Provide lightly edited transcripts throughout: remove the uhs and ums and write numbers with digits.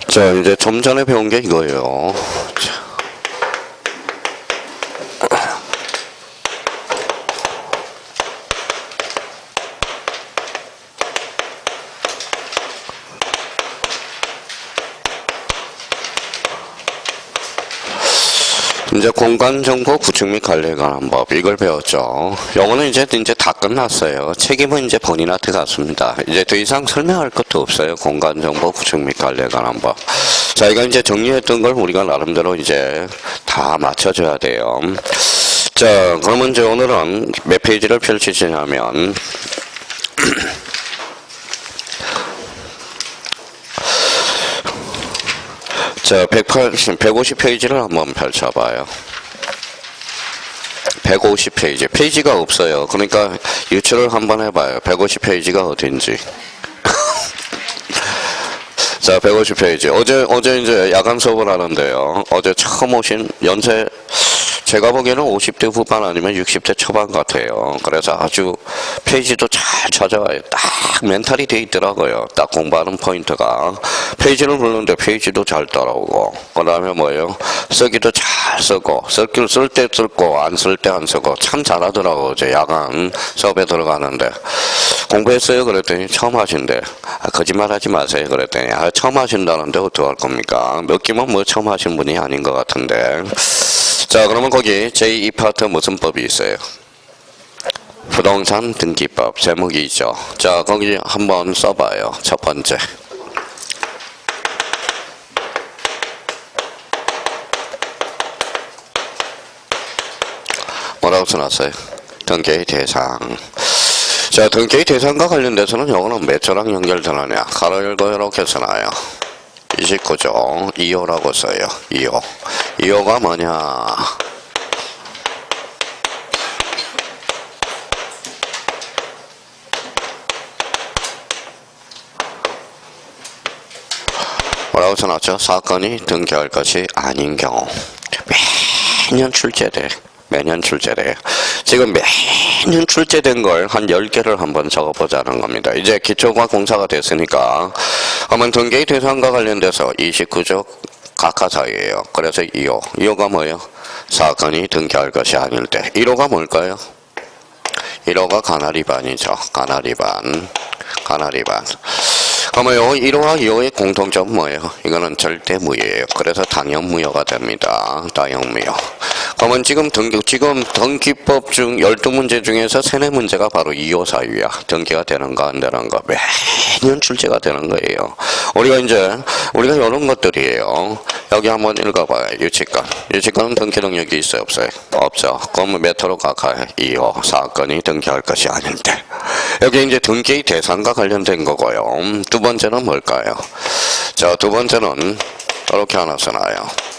자, 이제 좀 전에 배운 게 이거예요. 이제 공간정보 구축 및 관리에 관한 법, 이걸 배웠죠. 요거는 이제 다 끝났어요. 책임은 이제 본인한테 갔습니다. 이제 더 이상 설명할 것도 없어요. 공간정보 구축 및 관리에 관한 법. 자, 이거 이제 정리했던 걸 우리가 나름대로 이제 다 맞춰줘야 돼요. 자, 그러면 이제 오늘은 몇 페이지를 펼치시냐면, 자, 150페이지를 한번 펼쳐봐요. 150페이지. 페이지가 없어요. 그러니까 유추를 한번 해봐요. 150페이지가 어딘지. 자, 150페이지. 어제 이제 야간 수업을 하는데요. 어제 처음 오신 연세, 제가 보기에는 50대 후반 아니면 60대 초반 같아요. 그래서 아주 페이지도 잘 찾아와요. 딱 멘탈이 돼 있더라고요. 딱 공부하는 포인트가. 페이지를 부르는데 페이지도 잘 따라오고, 그 다음에 뭐예요? 쓰기도 잘 쓰고, 쓸 때 쓰고, 안 쓸 때 안 쓰고, 참 잘하더라고요. 어제 야간 수업에 들어가는데. 공부했어요? 그랬더니 처음 하신대. 거짓말 하지 마세요. 그랬더니 처음 하신다는데 어떡할 겁니까? 몇 개만 뭐 처음 하신 분이 아닌 것 같은데. 자, 그러면 거기 제2파트 무슨 법이 있어요? 부동산 등기법 제목이 있죠. 자, 거기 한번 써봐요. 첫 번째. 뭐라고 써놨어요? 등기의 대상. 자, 등기의 대상과 관련돼서는 요거는 몇 조랑 연결되느냐? 가로 열고 이렇게 써놔요. 29조 2호라고 써요. 2호. 2호가 뭐냐? 뭐라고 써놨죠? 사건이 등기할 것이 아닌 경우. 매년 출제돼. 매년 출제돼요. 지금 매년 출제된 걸 한 10개를 한번 적어보자는 겁니다. 이제 기초과 공사가 됐으니까 한번 등기의 대상과 관련돼서 29조 각하사유예요. 그래서 2호. 2호가 뭐예요? 사건이 등기할 것이 아닐 때. 1호가 뭘까요? 1호가 가나리반이죠. 가나리반. 그러면 요 1호와 2호의 공통점은 뭐예요? 이거는 절대무효예요. 그래서 당연무효가 됩니다. 당연무효. 그러면 지금 등기법 중 12문제 중에서 3-4문제가 바로 2호 사유야. 등기가 되는가 안 되는가 매년 출제가 되는 거예요. 우리가 이런 것들이에요. 여기 한번 읽어봐요. 유치권. 유치권은 등기 능력이 있어요? 없어요? 없죠. 그러면 몇 호로 각하해? 2호. 사건이 등기할 것이 아닌데. 여기 이제 등기의 대상과 관련된 거고요. 두 번째는 뭘까요? 자, 두 번째는 이렇게 하나 써놔요.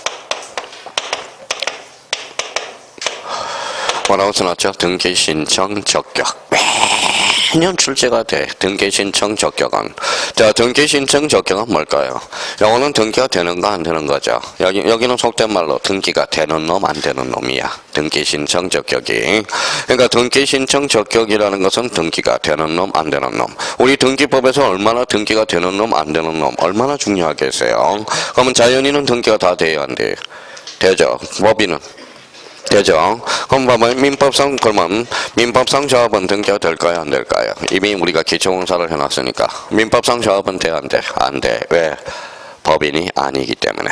뭐라고 써놨죠? 등기 신청 적격. 매년 출제가 돼. 등기 신청 적격은. 자, 등기 신청 적격은 뭘까요? 요거는 등기가 되는가 안 되는 거죠. 여기는 속된 말로 등기가 되는 놈 안 되는 놈이야. 등기 신청 적격이. 그러니까 등기 신청 적격이라는 것은 등기가 되는 놈 안 되는 놈. 우리 등기법에서 얼마나 등기가 되는 놈 안 되는 놈 얼마나 중요하겠어요. 그러면 자연인은 등기가 다 돼야 안 돼요? 되죠. 법인은? 되죠. 그럼 봐봐요. 민법상 조합은 등기가 될까요? 안 될까요? 이미 우리가 기초공사를 해놨으니까. 민법상 조합은 돼? 안 돼? 안 돼. 왜? 법인이 아니기 때문에.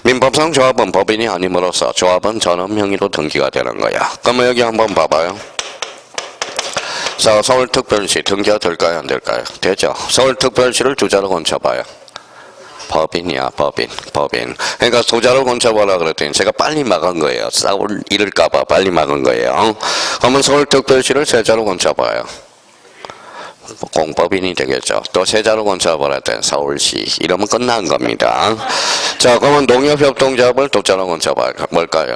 민법상 조합은 법인이 아님으로써 조합은 전업명의로 등기가 되는 거야. 그러면 여기 한번 봐봐요. 자, 서울특별시 등기가 될까요? 안 될까요? 되죠. 서울특별시를 주자로 건쳐봐요. 법인이야, 법인. 그러니까 소자로 건쳐보라 그랬더니 제가 빨리 막은 거예요. 싸울 이럴까봐 빨리 막은 거예요. 그러면 서울특별시를 세자로 건쳐봐요. 공법인이 되겠죠. 또 세자로 건쳐보라 했더니 서울시. 이러면 끝난 겁니다. 자, 그러면 농협협동조합을 독자로 건쳐봐요. 뭘까요?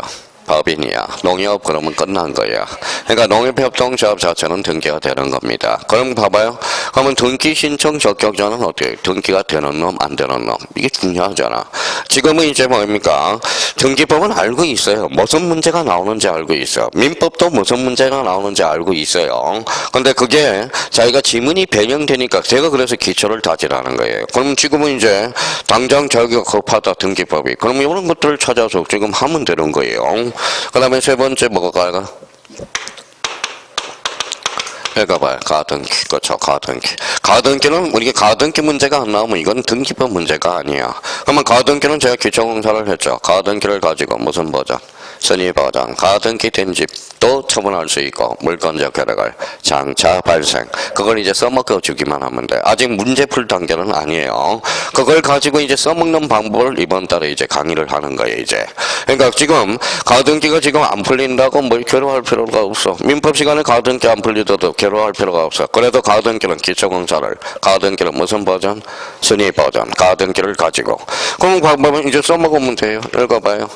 법인이야. 농협 그러면 끝난 거야. 그러니까 농협협동조합 자체는 등기가 되는 겁니다. 그럼 봐봐요. 그러면 등기 신청 적격자는 어떻게? 등기가 되는 놈, 안 되는 놈. 이게 중요하잖아. 지금은 이제 뭡니까? 등기법은 알고 있어요. 무슨 문제가 나오는지 알고 있어. 민법도 무슨 문제가 나오는지 알고 있어요. 근데 그게 자기가 지문이 변형되니까 제가 그래서 기초를 다지라는 거예요. 그럼 지금은 이제 당장 자기가 급하다 등기법이. 그럼 이런 것들을 찾아서 지금 하면 되는 거예요. 그 다음에 세 번째 뭐가 갈까? 읽어봐요. 가등기. 그렇죠. 가등기. 가등기는 우리가 가등기 문제가 안 나오면 이건 등기법 문제가 아니야. 그러면 가등기는 제가 기초공사를 했죠. 가등기를 가지고 무슨 버전? 선의보전. 가등기 된 집도 처분할 수 있고 물권적 쾌락을 장차 발생. 그걸 이제 써먹어 주기만 하면 돼. 아직 문제 풀 단계는 아니에요. 그걸 가지고 이제 써먹는 방법을 이번 달에 이제 강의를 하는 거예요. 이제. 그러니까 지금 가등기가 지금 안 풀린다고 뭘 괴로워할 필요가 없어. 민법 시간에 가등기 안 풀리더라도 괴로워할 필요가 없어. 그래도 가등기는 기초공사를, 가등기는 무슨 버전? 선의보전. 가등기를 가지고. 그럼 방법은 이제 써먹으면 돼요. 읽어봐요.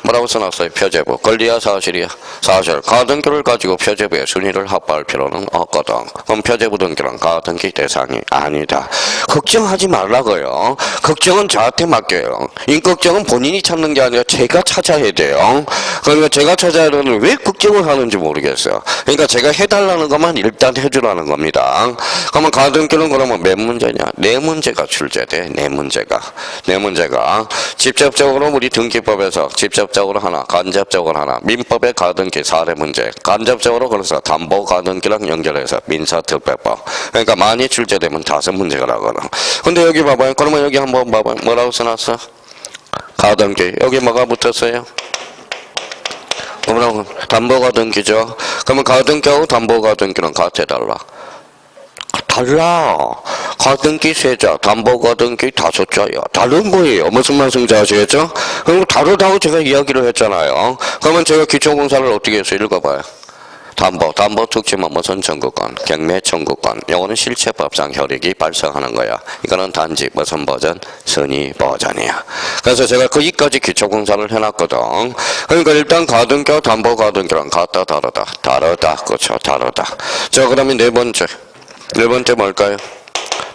뭐라고 써놨어요? 표제부. 권리야 사실이야? 사실. 가등기를 가지고 표제부에 순위를 합부할 필요는 없거든. 그럼 표제부 등기는 가등기 대상이 아니다. 걱정하지 말라고요. 걱정은 저한테 맡겨요. 인걱정은 본인이 찾는 게 아니라 제가 찾아야 돼요. 그러니까 제가 찾아야 되는데 왜 걱정을 하는지 모르겠어요. 그러니까 제가 해달라는 것만 일단 해주라는 겁니다. 그러면 가등기는 그러면 몇 문제냐? 네 문제가 출제돼. 네 문제가. 직접적으로 우리 등기법에서 직접적으로 하나, 간접적으로 하나, 민법의 가등기 사례 문제, 간접적으로 그래서 담보 가등기랑 연결해서 민사특별법. 그러니까 많이 출제되면 5문제가 나거든. 근데 여기 봐봐요. 그러면 여기 한번 봐봐요. 뭐라고 써놨어? 가등기. 여기 뭐가 붙었어요? 뭐라고? 담보 가등기죠. 그러면 가등기하고 담보 가등기는 같아 달라? 달라. 가등기 3자, 담보 가등기 5자야. 다른 거예요. 무슨 말씀인지 아시겠죠? 그리고 다르다고 제가 이야기를 했잖아요. 그러면 제가 기초공사를 어떻게 해서 읽어봐요. 담보 특징은 무슨 청구권, 경매 청구권. 요거는 실체법상 효력이 발생하는 거야. 이거는 단지 무슨 버전? 선의 버전이야. 그래서 제가 거기까지 기초공사를 해놨거든. 그러니까 일단 가등기와 담보 가등기랑 같다 다르다. 그렇죠. 다르다. 자, 그러면 네 번째 뭘까요?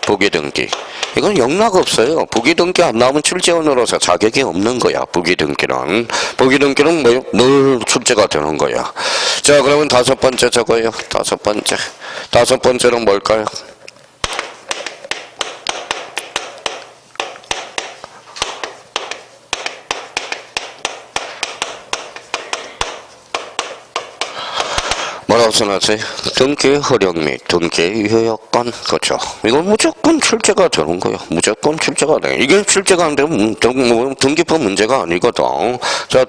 부기등기. 이건 영락 없어요. 부기등기 안 나오면 출제원으로서 자격이 없는 거야. 부기등기는 뭐요? 늘 출제가 되는 거야. 자, 그러면 5번째 저거예요. 5번째는 뭘까요? 뭐라고 써놨어요? 등기 허력 및 등기 유효권. 그렇죠. 이건 무조건 출제가 되는 거예요. 무조건 출제가 돼. 이게 출제가 안 되면 등기법 문제가 아니거든. 자,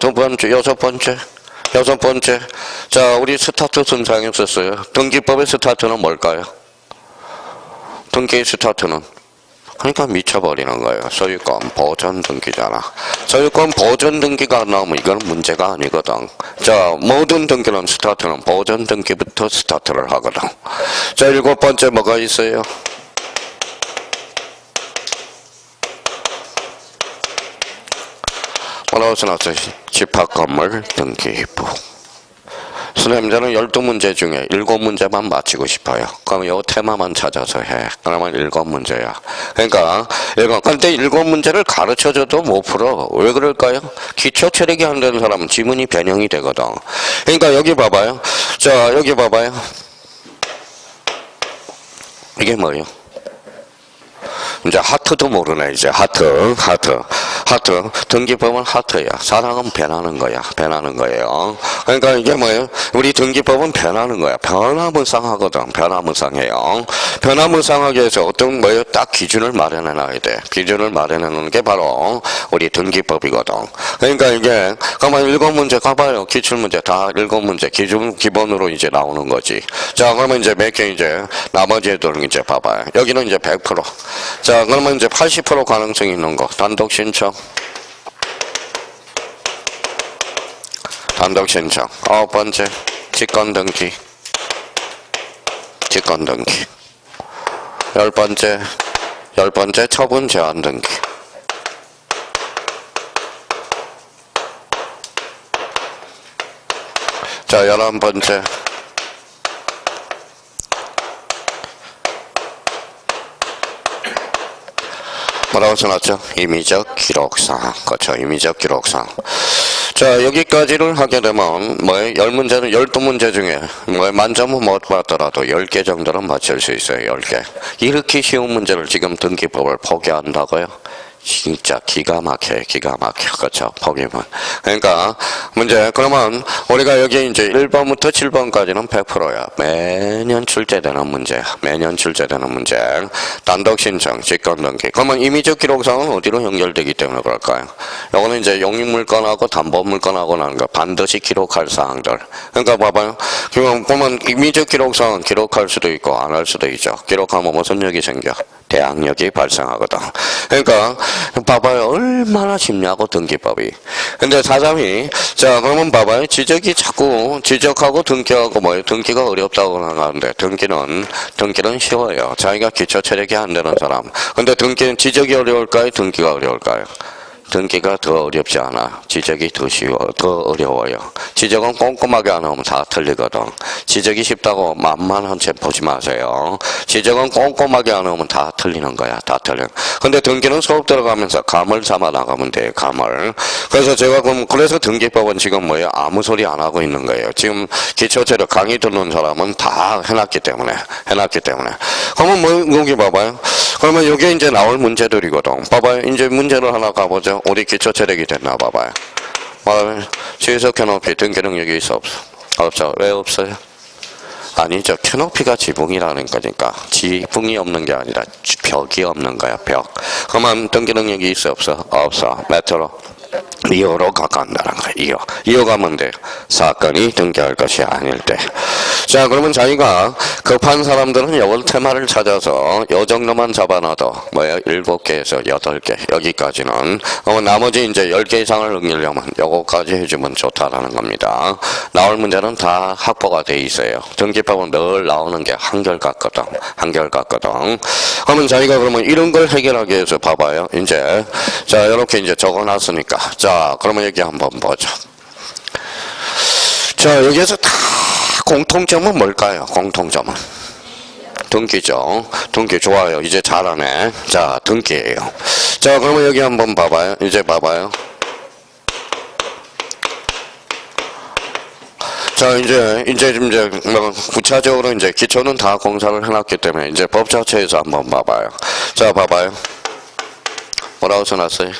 여섯 번째. 자, 우리 스타트 순상에 썼어요. 등기법의 스타트는 뭘까요? 등기 스타트는 그러니까 미쳐버리는 거예요. 소유권 보전 등기잖아. 소유권 보전 등기가 안 나오면 이건 문제가 아니거든. 자, 모든 등기는 스타트는 보전 등기부터 스타트를 하거든. 자, 7번째 뭐가 있어요? 뭐라고 써놨어요? 집합건물 등기부. 선생님, 저는 12문제 중에 7문제만 맞히고 싶어요. 그럼 이 테마만 찾아서 해. 그러면 7문제야. 그러니까, 근데 7문제를 가르쳐줘도 못 풀어. 왜 그럴까요? 기초 체력이 안 되는 사람은 지문이 변형이 되거든. 그러니까 여기 봐봐요. 자, 여기 봐봐요. 이게 뭐예요? 이제 하트도 모르네. 이제 하트. 등기법은 하트야. 사랑은 변하는 거야. 변하는 거예요. 그러니까 이게 뭐예요? 우리 등기법은 변하는 거야. 변화무쌍하거든. 변화무쌍해요. 변화무쌍하게 해서 어떤 뭐예요? 딱 기준을 마련해 놔야 돼. 기준을 마련해 놓는 게 바로 우리 등기법이거든. 그러니까 이게 그러면 7문제 가봐요. 기출문제 다 7문제 기본으로 이제 나오는 거지. 자, 그러면 이제 몇 개 이제 나머지 애들은 이제 봐봐요. 여기는 이제 100%. 자, 그러면 이제 80% 가능성이 있는 거. 단독 신청. 9번째. 직권 등기. 10번째 처분 제한 등기. 자, 11번째. 뭐라고 써놨죠? 임의적 기록상. 그렇죠. 임의적 기록상. 자, 여기까지를 하게 되면, 10문제는 12문제 중에, 만점은 못 받더라도 10개 정도는 맞출 수 있어요. 10개. 이렇게 쉬운 문제를 지금 등기법을 포기한다고요? 진짜 기가 막혀요. 기가 막혀. 그렇죠. 포기면. 그러니까, 문제, 그러면, 우리가 여기 이제 1번부터 7번까지는 100%야. 매년 출제되는 문제야. 매년 출제되는 문제. 단독 신청, 직권 등기. 그러면 임의적 기록상은 어디로 연결되기 때문에 그럴까요? 요거는 이제 용익물건하고 담보물건하고 나는 거 반드시 기록할 사항들. 그러니까 봐봐요. 지금 보면 임의적 기록상은 기록할 수도 있고 안 할 수도 있죠. 기록하면 무슨 역이 생겨? 대항력이 발생하거든. 그러니까 봐봐요. 얼마나 쉽냐고 등기법이. 근데 사장이 자 그러면 봐봐요. 지적이 자꾸 지적하고 등기하고 등기가 어렵다고 하는데 등기는 쉬워요. 자기가 기초 체력이 안 되는 사람. 근데 등기는 지적이 어려울까요? 등기가 어려울까요? 등기가 더 어렵지 않아. 지적이 더 어려워요. 지적은 꼼꼼하게 안 하면 다 틀리거든. 지적이 쉽다고 만만한 채 보지 마세요. 지적은 꼼꼼하게 안 하면 다 틀리는 거야. 다 틀려. 근데 등기는 수업 들어가면서 감을 잡아 나가면 돼요. 감을. 그래서 제가 그래서 등기법은 지금 아무 소리 안 하고 있는 거예요. 지금 기초체력 강의 듣는 사람은 다 해놨기 때문에. 그러면 여기 봐봐요. 그러면 이게 이제 나올 문제들이거든. 봐봐요. 이제 문제를 하나 가보죠. 우리 기초 체력이 됐나 봐봐요. 주유소 캐노피 등기 능력이 있어 없어? 없어. 왜 없어요? 아니죠. 캐노피가 지붕이라는 거니까 지붕이 없는 게 아니라 벽이 없는 거야. 벽. 그러면 등기 능력이 있어 없어? 없어. 메트로 2호로 가까운다는 거야. 2호 가면 돼요. 사건이 등기할 것이 아닐 때. 자, 그러면 자기가 급한 사람들은 이걸 테마를 찾아서 요 정도만 잡아놔도 7개에서 8개 여기까지는 나머지 이제 10개 이상을 넘기려면 요거까지 해주면 좋다라는 겁니다. 나올 문제는 다 확보가 돼 있어요. 등기법은 늘 나오는 게 한결같거든. 그러면 자기가 그러면 이런 걸 해결하기 위해서 봐봐요. 이제 자 이렇게 이제 적어놨으니까 자 그러면 여기 한번 보죠. 자 여기에서 다 공통점은 뭘까요? 공통점은 등기죠. 등기 좋아요. 이제 잘하네. 자 등기예요. 자 그러면 여기 한번 봐봐요. 이제 봐봐요. 자 이제 구체적으로 이제 기초는 다 공사를 해놨기 때문에 이제 법 자체에서 한번 봐봐요. 자 봐봐요. 뭐라고 써놨어요?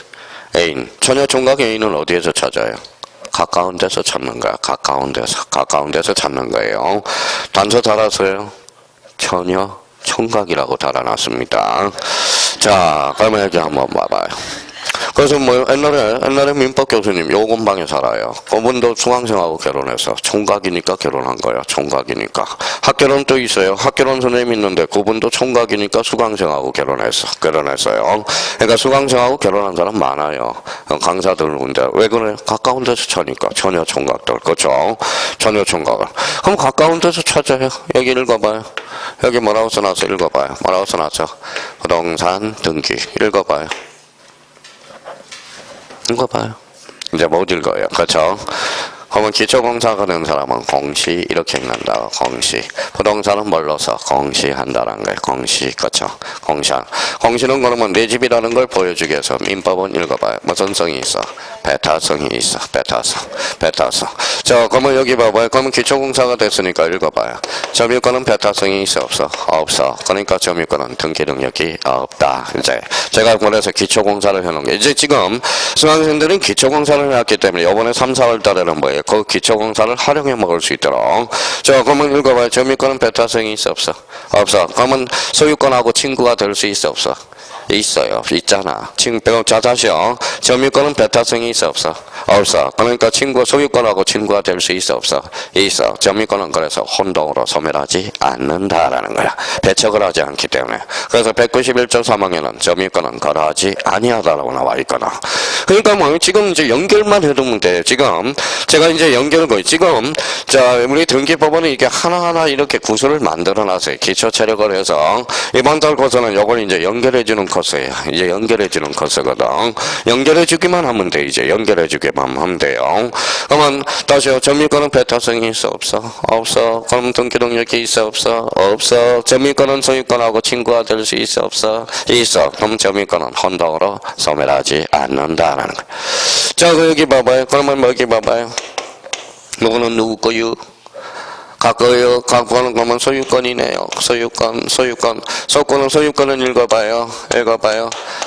애인. 처녀 총각 애인은 어디에서 찾아요? 가까운 데서 찾는 거야. 가까운 데서 찾는 거예요. 단서 달았어요. 처녀 총각이라고 달아놨습니다. 자, 그러면 여기 한번 봐봐요. 그래서 옛날에 민법 교수님 요금방에 살아요. 그분도 수강생하고 결혼해서 총각이니까 결혼한 거야. 총각이니까. 학결혼 또 있어요. 학결혼 선생님 있는데 그분도 총각이니까 수강생하고 결혼했어요. 그러니까 수강생하고 결혼한 사람 많아요. 강사들 문제. 왜 그래? 가까운 데서 찾으니까. 처녀 총각들. 그렇죠? 처녀 총각을. 그럼 가까운 데서 찾아요. 여기 읽어봐요. 여기 뭐라고 써놨어? 읽어봐요. 뭐라고 써놨죠? 부동산 등기. 읽어봐요. 읽어봐요. 이제 못 읽어요. 그렇죠? 그러면 기초공사가 된 사람은 공시 이렇게 읽는다. 공시. 부동산은 뭘로 써? 공시한다는 거예요. 공시. 그렇죠? 공시한. 공시는 그러면 내 집이라는 걸 보여주기 위해서 민법은 읽어봐요. 무슨 성이 있어? 배타성이 있어. 배타성. 자, 그러면 여기 봐봐요. 그러면 기초공사가 됐으니까 읽어봐요. 점유권은 배타성이 있어 없어? 없어. 그러니까 점유권은 등기 능력이 없다. 이제 제가 그래서 기초공사를 해놓은 게 이제 지금 수강생들은 기초공사를 해왔기 때문에 이번에 3, 4월 달에는 뭐예요? 그 기초공사를 활용해 먹을 수 있도록. 자, 그러면 읽어봐요. 점유권은 배타성이 있어 없어? 없어. 그러면 소유권하고 친구가 될 수 있어 없어? 있어요. 있잖아. 자, 다시요. 점유권은 배타성이 있어 없어? 없어. 그러니까 소유권하고 친구가 될 수 있어 없어? 있어. 점유권은 그래서 혼동으로 소멸하지 않는다라는 거야. 배척을 하지 않기 때문에. 그래서 191조 3항에는 점유권은 거래하지 아니하다라고 나와 있거든. 그러니까 지금 이제 연결만 해두면 돼. 지금 제가 이제 지금 자 우리 등기법원은 이게 하나하나 이렇게 구조를 만들어놨어요. 기초 체력을 해서 이번 달 고서는 이걸 이제 연결해주는 커서야. 이제 연결해주는 커서거든. 연결해주기만 하면 돼. 이제 연결해주기만 하면 돼요. 그러면 다시요. 점유권은 배타성이 있어 없어? 없어. 그럼 등기 능력이 있어 없어? 없어. 점유권은 소유권하고 친구가 될 수 있어 없어? 있어. 그럼 점유권은 혼동으로 소멸하지 않는다라는 거야. 자, 여기 봐봐요. 그러면 여기 봐봐요. 누구는 누구 거요? 갖고요. 갖고는 그러면 소유권이네요. 소유권. 소유권은 소유권은 읽어봐요.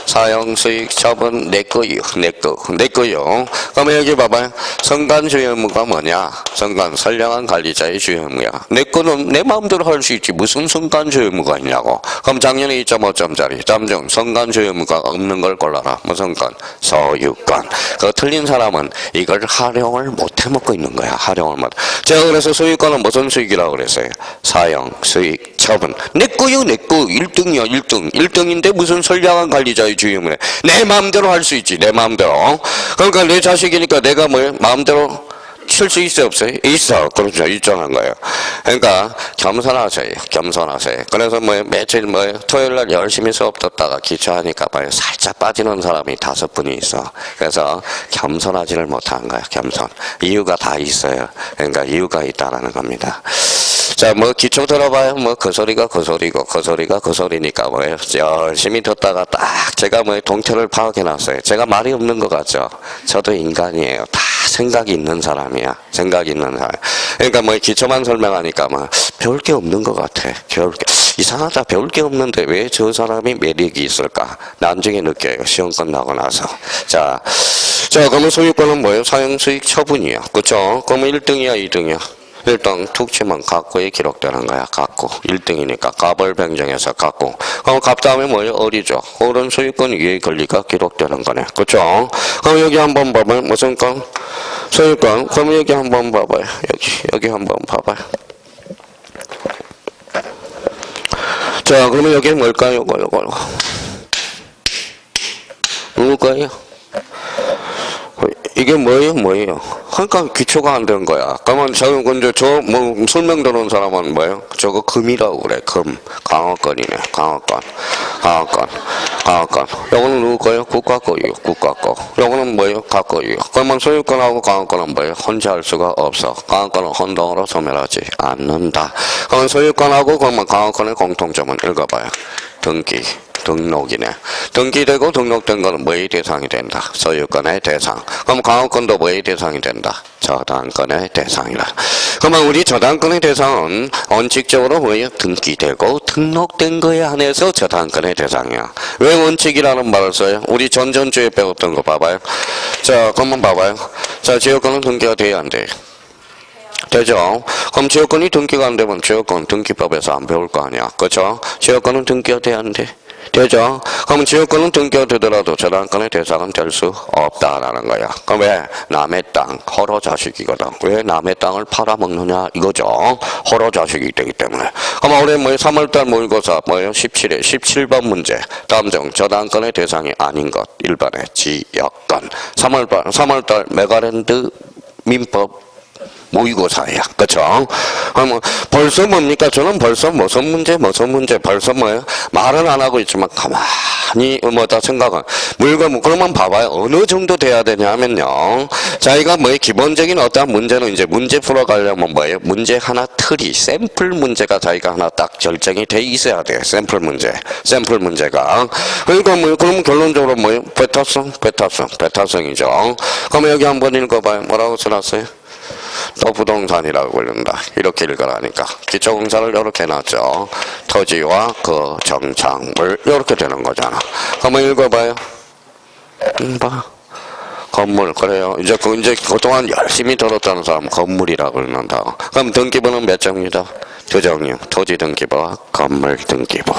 사용, 수익, 처분, 내 거요. 내 거요. 그러면 여기 봐봐요. 선관 주요 의무가 뭐냐? 선관, 선량한 관리자의 주요 의무야. 내 거는 내 마음대로 할 수 있지. 무슨 선관 주요 의무가 있냐고. 그럼 작년에 2.5점짜리. 다음 중 선관 주요 의무가 없는 걸 골라라. 무슨 건? 소유권. 그 틀린 사람은 이걸 활용을 못 해먹고 있는 거야. 활용을 못. 제가 그래서 소유권은 무슨 수익이라고 그랬어요? 사용, 수익, 처분. 내 거요, 내 거. 1등이야, 1등. 1등인데 무슨 선량한 관리자의 주의무네. 내 마음대로 할 수 있지, 내 마음대로. 그러니까 내 자식이니까 내가 뭐 마음대로 칠 수 있어요, 없어요? 있어. 그렇죠. 일정한 거예요. 그러니까 겸손하세요. 그래서 뭐 며칠 토요일 날 열심히 수업 듣다가 기초하니까 살짝 빠지는 사람이 5분이 있어. 그래서 겸손하지를 못한 거야. 겸손. 이유가 다 있어요. 그러니까 이유가 있다라는 겁니다. 자, 기초 들어봐요. 그 소리가 그 소리니까 열심히 듣다가 딱 제가 동태를 파악해놨어요. 제가 말이 없는 것 같죠? 저도 인간이에요. 다 생각이 있는 사람이야. 생각이 있는 사람. 그러니까 기초만 설명하니까 배울 게 없는 것 같아. 이상하다. 배울 게 없는데 왜 저 사람이 매력이 있을까? 나중에 느껴요. 시험 끝나고 나서. 자, 그러면 소유권은 뭐예요? 사용, 수익, 처분이야. 그쵸? 그러면 1등이야, 2등이야? 1등 툭 치면 갖고에 기록되는 거야. 갖고. 1등이니까 값을 변경해서 갖고. 그럼 값 다음에 뭐예요? 어리죠. 어른 소유권 이해 권리가 기록되는 거네. 그쵸? 그럼 여기 한번 봐봐요. 무슨 건? 소유권. 그럼 여기 한번 봐봐요. 여기 한번 봐봐요. 자, 그러면 여기 뭘까요? 요거. 누구까요? 이게 뭐예요? 그러니까 기초가 안 된 거야. 그러면 설명 들은 사람은 뭐예요? 저거 금이라고 그래. 금. 강화권이네. 강화권. 요거는 누구 거예요? 국가 거예요. 국가 거. 요거는 뭐예요? 가 거예요. 그러면 소유권하고 강화권은 뭐예요? 혼자 할 수가 없어. 강화권은 혼동으로 소멸하지 않는다. 그러면 소유권하고 그러면 강화권의 공통점은 읽어봐요. 등록이네. 등기되고 등록된 거는 뭐의 대상이 된다? 소유권의 대상. 그럼 강화권도 뭐의 대상이 된다? 저당권의 대상이다. 그러면 우리 저당권의 대상은 원칙적으로 뭐예요? 등기되고 등록된 거에 한해서 저당권의 대상이야. 왜 원칙이라는 말을 써요? 우리 전주에 배웠던 거 봐봐요. 자, 그러면 봐봐요. 자, 지역권은 등기가 돼야 안 돼? 되죠? 그럼 지역권이 등기가 안 되면 지역권 등기법에서 안 배울 거 아니야. 그렇죠? 지역권은 등기가 돼야 안 돼? 되죠? 그럼 지역권은 등기가 되더라도 저당권의 대상은 될 수 없다라는 거야. 그럼 왜? 남의 땅, 허로 자식이거든. 왜 남의 땅을 팔아먹느냐 이거죠. 허로 자식이기 때문에. 그럼 올해 3월달 모의고사 17번 문제. 다음 중 저당권의 대상이 아닌 것 1번의 지역권. 3월달 메가랜드 민법 모의고사야. 그쵸? 벌써 뭡니까? 저는 벌써 무슨 문제 벌써 뭐예요? 말은 안 하고 있지만 가만히 다 생각은 그러면 봐봐요. 어느 정도 돼야 되냐면요. 자기가 기본적인 어떠한 문제는 이제 문제 풀어가려면 뭐예요? 문제 하나 틀이 샘플 문제가 자기가 하나 딱 결정이 돼 있어야 돼요. 샘플 문제가. 그러니까 그러면 결론적으로 뭐예요? 배타성이죠. 그러면 여기 한번 읽어봐요. 뭐라고 써놨어요? 또 부동산이라고 부른다. 이렇게 읽으라니까. 기초공사를 이렇게 해놨죠. 토지와 그 정착물 이렇게 되는 거잖아. 한번 읽어봐요. 봐. 건물. 그래요. 이제 그동안 열심히 들었다는 사람 건물이라고 그러는다. 그럼 등기부는 몇 종류다? 2종류. 토지 등기부와 건물 등기부.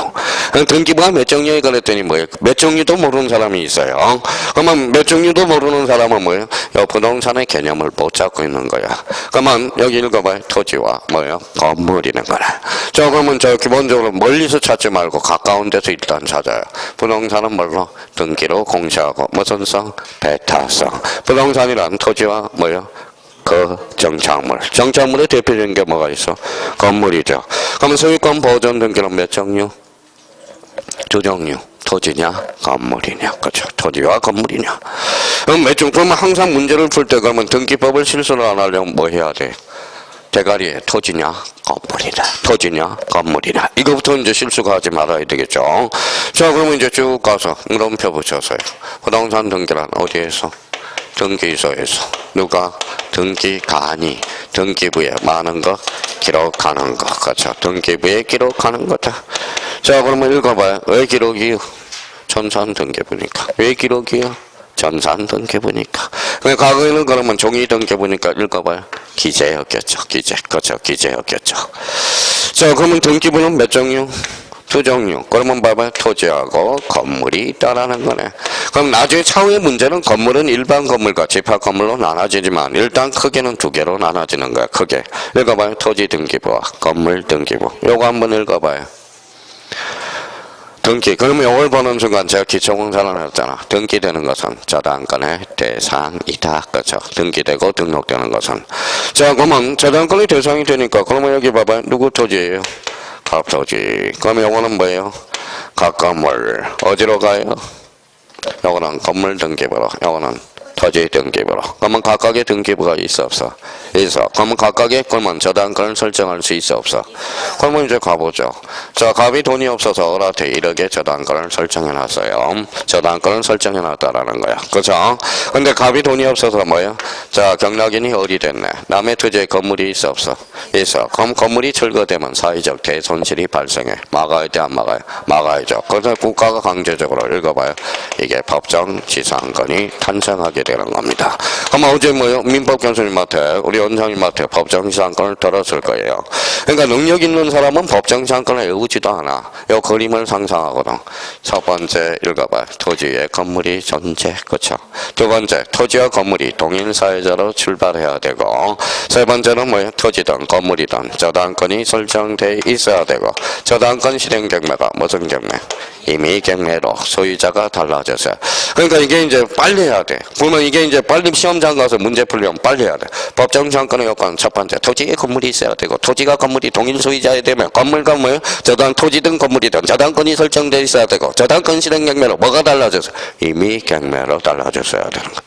등기부가 몇 종류에 그랬더니 뭐예요? 몇 종류도 모르는 사람이 있어요. 그러면 몇 종류도 모르는 사람은 뭐예요? 부동산의 개념을 못 잡고 있는 거야. 그러면 여기 읽어봐요. 토지와 건물이는 거네. 그러면 기본적으로 멀리서 찾지 말고 가까운 데서 일단 찾아요. 부동산은 뭘로? 등기로 공시하고 무슨 성? 배타성. 부동산이란 토지와 그 정착물의 대표적인 게 뭐가 있어? 건물이죠. 그러면 소유권 보존 등기는 몇 종류? 2종류. 토지냐, 건물이냐, 그렇죠? 토지와 건물이냐. 그럼 매중 그러면 항상 문제를 풀 때 그러면 등기법을 실수를 안 하려면 뭐 해야 돼? 대가리에 토지냐, 건물이냐, 토지냐, 건물이냐. 이거부터 이제 실수가 하지 말아야 되겠죠. 자, 그러면 이제 쭉 가서 물음표 붙여서요. 부동산 등기란 어디에서? 등기소에서. 누가? 등기관이 등기부에 많은 거 기록하는 거. 그렇죠. 등기부에 기록하는 거다. 자, 그러면 읽어봐요. 왜 기록이요? 전산 등기부니까. 왜 기록이요? 전산 등기부니까. 과거에는 그러면 종이 등기부니까 읽어봐요. 기재였겠죠. 기재. 그렇죠. 기재였겠죠. 자, 그러면 등기부는 몇 종류? 두 종류. 그러면 봐봐요. 토지하고 건물이 있다라는 거네. 그럼 나중에 차후의 문제는 건물은 일반 건물과 집합 건물로 나눠지지만 일단 크게는 두 개로 나눠지는 거야. 크게. 읽어봐요. 토지 등기부와 건물 등기부. 요거 한번 읽어봐요. 등기. 그러면 요걸 보는 순간 제가 기초공사를 했잖아. 등기되는 것은 저당권의 대상이다. 그렇죠. 등기되고 등록되는 것은. 자, 그러면 저당권의 대상이 되니까 그러면 여기 봐봐요. 누구 토지예요? 갑토지. 그러면 요거는 뭐예요? 갑건물. 어디로 가요? 요거는 건물 등기부로. 요거는 토지 등기부로. 그러면 각각의 등기부가 있어 없어? 있어. 그러면 각각의 그러면 저당권을 설정할 수 있어 없어? 그러면 이제 가보죠. 자, 갑이 돈이 없어서 어라한테 1억에 저당권을 설정해놨어요. 저당권을 설정해놨다라는 거야. 그죠? 근데 갑이 돈이 없어서 뭐예요? 자, 경락인이 어디 됐네? 남의 토지에 건물이 있어 없어? 있어. 그럼 건물이 철거되면 사회적 대손실이 발생해. 막아야 돼, 안 막아요? 막아야죠. 그래서 국가가 강제적으로 읽어봐요. 이게 법정 지상권이 탄생하게 되는 겁니다. 그럼 어제 뭐요? 민법 교수님한테 우리 원장님한테 법정 지상권을 들었을 거예요. 그러니까 능력 있는 사람은 법정 지상권을 외우지도 않아. 요 그림을 상상하거든. 첫 번째 읽어봐요. 토지에 건물이 존재. 그렇죠? 두 번째 토지와 건물이 동일 사회자로 출발해야 되고, 세 번째는 뭐예요? 토지든 건물이든 저당권이 설정돼 있어야 되고, 저당권 실행 경매가 무슨 경매? 이미 경매로 소유자가 달라졌어요. 그러니까 이게 이제 빨리 해야 돼. 그러면 이게 이제 빨리 시험장 가서 문제 풀려면 빨리 해야 돼. 법정 지상권의 요건은 첫 번째 토지에 건물이 있어야 되고, 토지가 건물이 동일 소유자에 되면 건물과 뭐예요? 저당 토지든 건물이든 저당권이 설정돼 있어야 되고, 저당권 실행 경매로 뭐가 달라졌어요? 이미 경매로 달라졌어야 되는 거.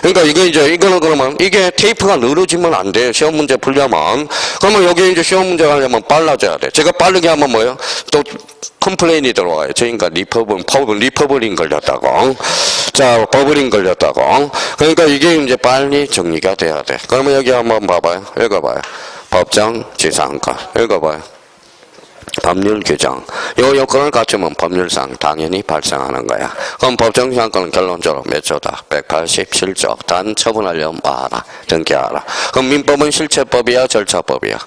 그러니까 이게 이제 이거는 그러면 이게 테이프가 늘어지면 안 돼요. 시험 문제 풀려면. 그러면 여기 이제 시험 문제 하려면 빨라져야 돼. 제가 빠르게 하면 뭐예요? 또 컴플레인이 들어와요. 저희가 리퍼블링 걸렸다고. 자, 버블링 걸렸다고. 그러니까 이게 이제 빨리 정리가 돼야 돼. 그러면 여기 한번 봐봐요. 읽어봐요. 법정 지상권. 읽어봐요. 법률 규정. 요 요건을 갖추면 법률상 당연히 발생하는 거야. 그럼 법정 지상권은 결론적으로 몇 조다? 187조. 단 처분하려면 뭐하라? 등기하라. 그럼 민법은 실체법이야? 절차법이야?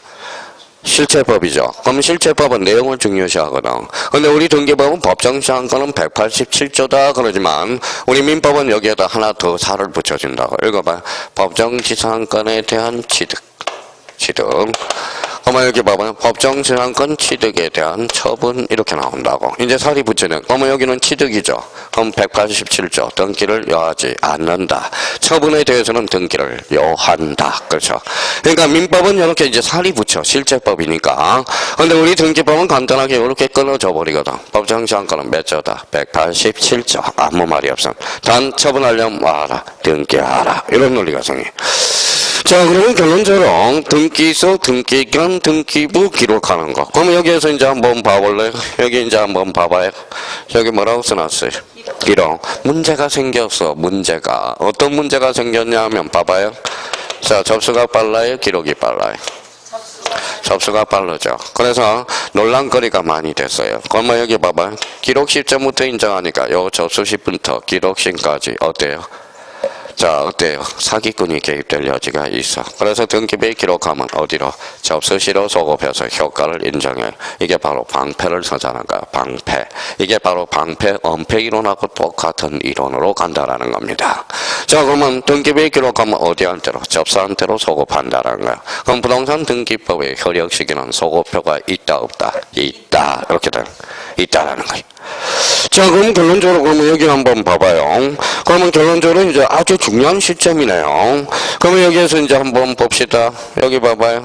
실체법이죠. 그럼 실체법은 내용을 중요시하거든. 근데 우리 등기법은 법정 지상권은 187조다 그러지만 우리 민법은 여기에다 하나 더 살을 붙여준다고. 읽어봐. 법정 지상권에 대한 취득. 그러면 여기 봐봐요. 법정 지상권 취득에 대한 처분 이렇게 나온다고. 이제 살이 붙이는. 그러면 여기는 취득이죠. 그럼 187조 등기를 요하지 않는다. 처분에 대해서는 등기를 요한다. 그렇죠. 그러니까 민법은 이렇게 이제 살이 붙여. 실제법이니까. 근데 우리 등기법은 간단하게 이렇게 끊어져 버리거든. 법정 지상권은 몇 조다? 187조. 아무 말이 없어. 단 처분하려면 와라. 등기하라. 이런 논리가 생겨. 자, 그러면 결론적으로 등기소, 등기관, 등기부 기록하는 거. 그러면 여기에서 이제 한번 봐볼래요? 여기 이제 한번 봐봐요. 여기 뭐라고 써놨어요? 기록. 문제가 생겼어. 문제가. 어떤 문제가 생겼냐면 봐봐요. 자, 접수가 빨라요? 기록이 빨라요? 접수가 빠르죠. 그래서 논란거리가 많이 됐어요. 그러면 여기 봐봐요. 기록 시점부터 인정하니까 요 접수 시부터 기록 시까지 어때요? 자, 어때요? 사기꾼이 개입될 여지가 있어. 그래서 등기부에 기록하면 어디로? 접수시로 소급해서 효과를 인정해. 이게 바로 방패를 서자는 거야. 방패. 이게 바로 방패, 엄패 이론하고 똑같은 이론으로 간다라는 겁니다. 자, 그러면 등기부에 기록하면 어디한테로? 접수한테로 소급한다라는 거야. 그럼 부동산 등기법의 효력 시기는 소급표가 있다, 없다? 있다. 이렇게 돼. 있다라는 거야. 자, 그럼 결론적으로 그러면 여기 한번 봐봐요. 그러면 결론적으로 이제 아주 중요한 시점이네요. 그러면 여기에서 이제 한번 봅시다. 여기 봐봐요.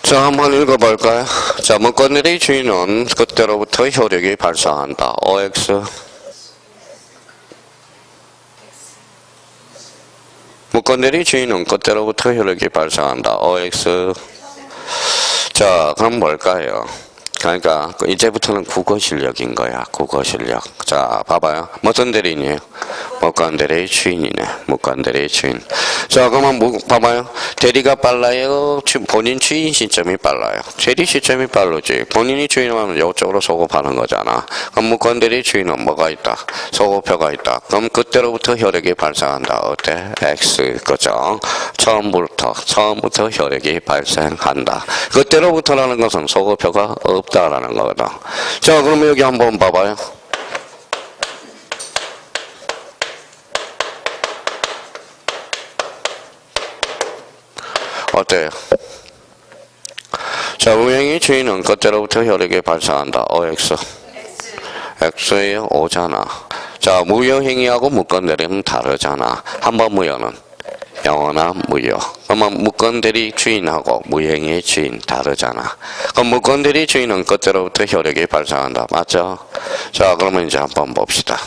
자, 한번 읽어볼까요? 자, 물건들의 주인은 그때로부터 효력이 발생한다. OX. 물건들의 주인은 그때로부터 효력이 발생한다. OX. 자, 그럼 뭘까요? 그러니까 이제부터는 국어 실력인 거야. 국어 실력. 자, 봐봐요. 무슨 대리인이에요? 물건들의 주인이네. 물건들의 주인. 자, 그러면 봐봐요. 대리가 빨라요? 본인 주인 시점이 빨라요? 대리 시점이 빠르지. 본인이 주인하면 이쪽으로 소급하는 거잖아. 그럼 물건들의 주인은 뭐가 있다? 소급표가 있다. 그럼 그때로부터 효력이 발생한다. 어때? X. 그죠? 처음부터 효력이 발생한다. 그때로부터라는 것은 소급표가 없다라는 거거든. 자, 그러면 여기 한번 봐봐요. 어때요? 자, 무형의 주인은 그때로부터 효력이 발생한다. OX. X에 오잖아. 자, 무효행위하고 물건대리는 다르잖아. 한번 무효는 영원한 무효. 그러면 물건대리 주인하고 무효행위의 주인 다르잖아. 그럼 물건대리 주인은 그때로부터 효력이 발생한다. 맞죠? 자, 그러면 이제 한번 봅시다.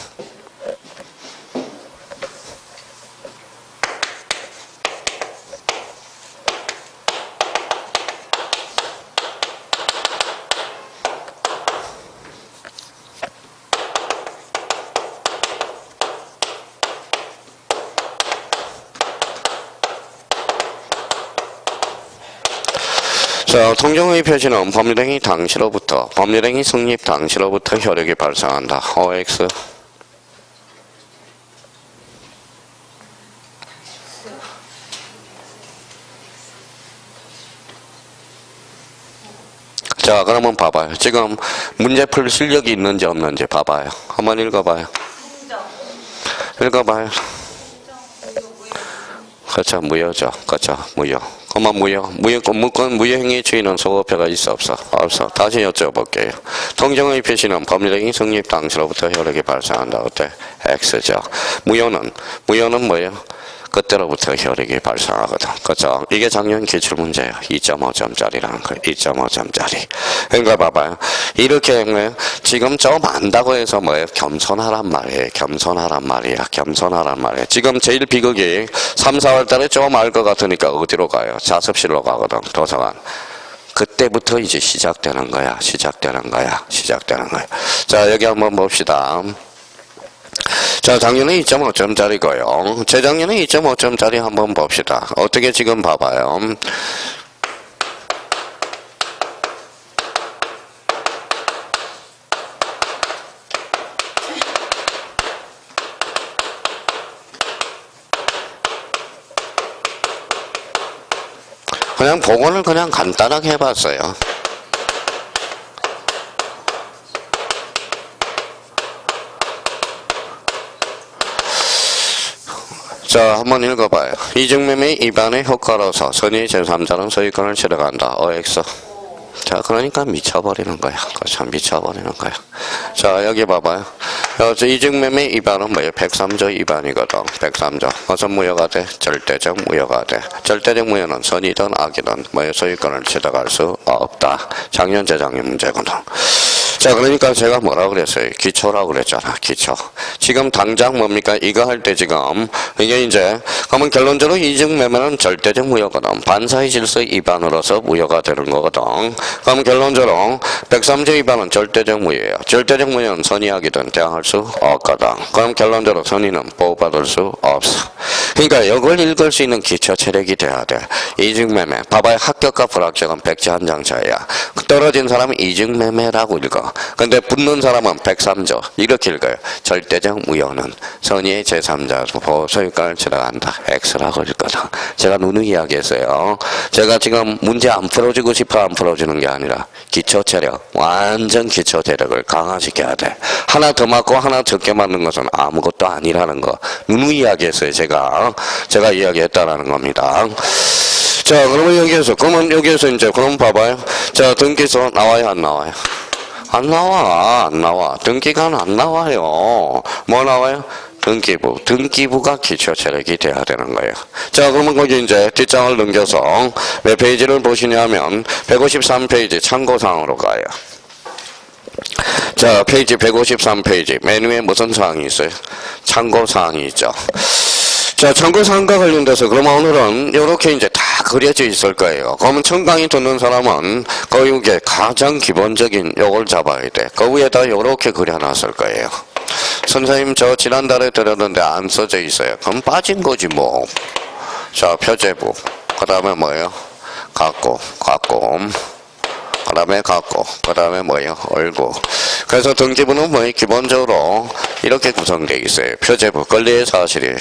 자, 통정의 표시는 법률행위 당시로부터, 법률행위 성립 당시로부터 효력이 발생한다. OX. 자, 그러면 봐봐요. 지금 문제 풀 실력이 있는지 없는지 봐봐요. 한번 읽어봐요. 읽어봐요. 그렇죠. 무효죠. 그렇죠. 무효. 그만 무효행위 주인은 소급표가 있어 없어? 없어. 다시 여쭤볼게요. 통정의 표시는 법률행위 성립 당시로부터 효력이 발생한다. 어때? X죠. 무효는 뭐예요? 그때로부터 효력이 발생하거든. 그렇죠? 이게 작년 기출문제예요. 2.5점짜리라는 거예요. 2.5점짜리. 그러니까 봐봐요. 이렇게 한 거예요. 지금 좀 안다고 해서 뭐예요? 겸손하란 말이에요. 겸손하란 말이에요. 지금 제일 비극이 3, 4월 달에 좀 알 것 같으니까 어디로 가요? 자습실로 가거든. 도서관. 그때부터 이제 시작되는 거야. 자, 여기 한번 봅시다. 자, 작년에 2.5점짜리고요. 재작년에 2.5점짜리 한번 봅시다. 어떻게 지금 봐봐요. 그냥 복원을 그냥 간단하게 해봤어요. 자, 한번 읽어봐요. 이중매매 위반의 효과로서 선의 제3자는 소유권을 취득한다. OX. 자, 그러니까 미쳐버리는 거야. 참 미쳐버리는 거야. 자, 여기 봐봐요. 이중매매 위반은 뭐예요? 103조 위반이거든. 103조. 무슨 무효가 돼? 절대적 무효가 돼. 절대적 무효는 선이든 악이든 뭐예요? 소유권을 취득할 수 없다. 작년, 재작년 문제거든. 자, 그러니까 제가 뭐라고 그랬어요? 기초라고 그랬잖아. 기초. 지금 당장 뭡니까? 이거 할 때 지금 이게 이제 그러면 결론적으로 이중매매는 절대적 무효거든. 반사의 질서 위반으로서 무효가 되는 거거든. 그럼 결론적으로 103조 위반은 절대적 무효예요. 절대적 무효는 선의하기든 대항할 수 없거든. 그럼 결론적으로 선의는 보호받을 수 없어. 그러니까 이걸 읽을 수 있는 기초 체력이 돼야 돼. 이중매매. 봐봐요. 합격과 불합격은 백지 한 장 차이야. 떨어진 사람은 이중매매라고 읽어. 근데 붙는 사람은 103조. 이렇게 읽어요. 절대적 무효는 선의의 제3자 소유권을 취득한다. X라고 읽거든. 제가 누누이 이야기했어요. 제가 지금 문제 안 풀어주고 싶어 안 풀어주는 게 아니라 기초 체력, 완전 기초 체력을 강화시켜야 돼. 하나 더 맞고 하나 적게 맞는 것은 아무것도 아니라는 거 누누이 이야기했어요. 제가 이야기했다라는 겁니다. 자, 그러면 그러면 여기에서 이제 그럼 봐봐요. 자, 등기소 나와요, 안 나와요? 안 나와. 등기관 안 나와요. 뭐 나와요? 등기부가 기초 체력이 돼야 되는 거예요. 자, 그러면 거기 이제 뒷장을 넘겨서 몇 페이지를 보시냐면 153페이지 참고사항으로 가요. 자, 페이지 153페이지. 맨 위에 무슨 사항이 있어요? 참고사항이 있죠. 자, 참고사항과 관련돼서 그러면 오늘은 이렇게 이제 다 그려져 있을 거예요. 그러면 청강이 듣는 사람은 그 위에 가장 기본적인 요걸 잡아야 돼. 그 위에다 이렇게 그려놨을 거예요. 선생님 저 지난달에 드렸는데 안 써져 있어요. 그럼 빠진 거지 뭐. 자, 표제부. 그 다음에 뭐예요? 갖고. 그 다음에 갖고. 그 다음에 뭐예요? 얼고. 그래서 등기부는 뭐예요? 기본적으로 이렇게 구성되어 있어요. 표제부. 권리의 사실이.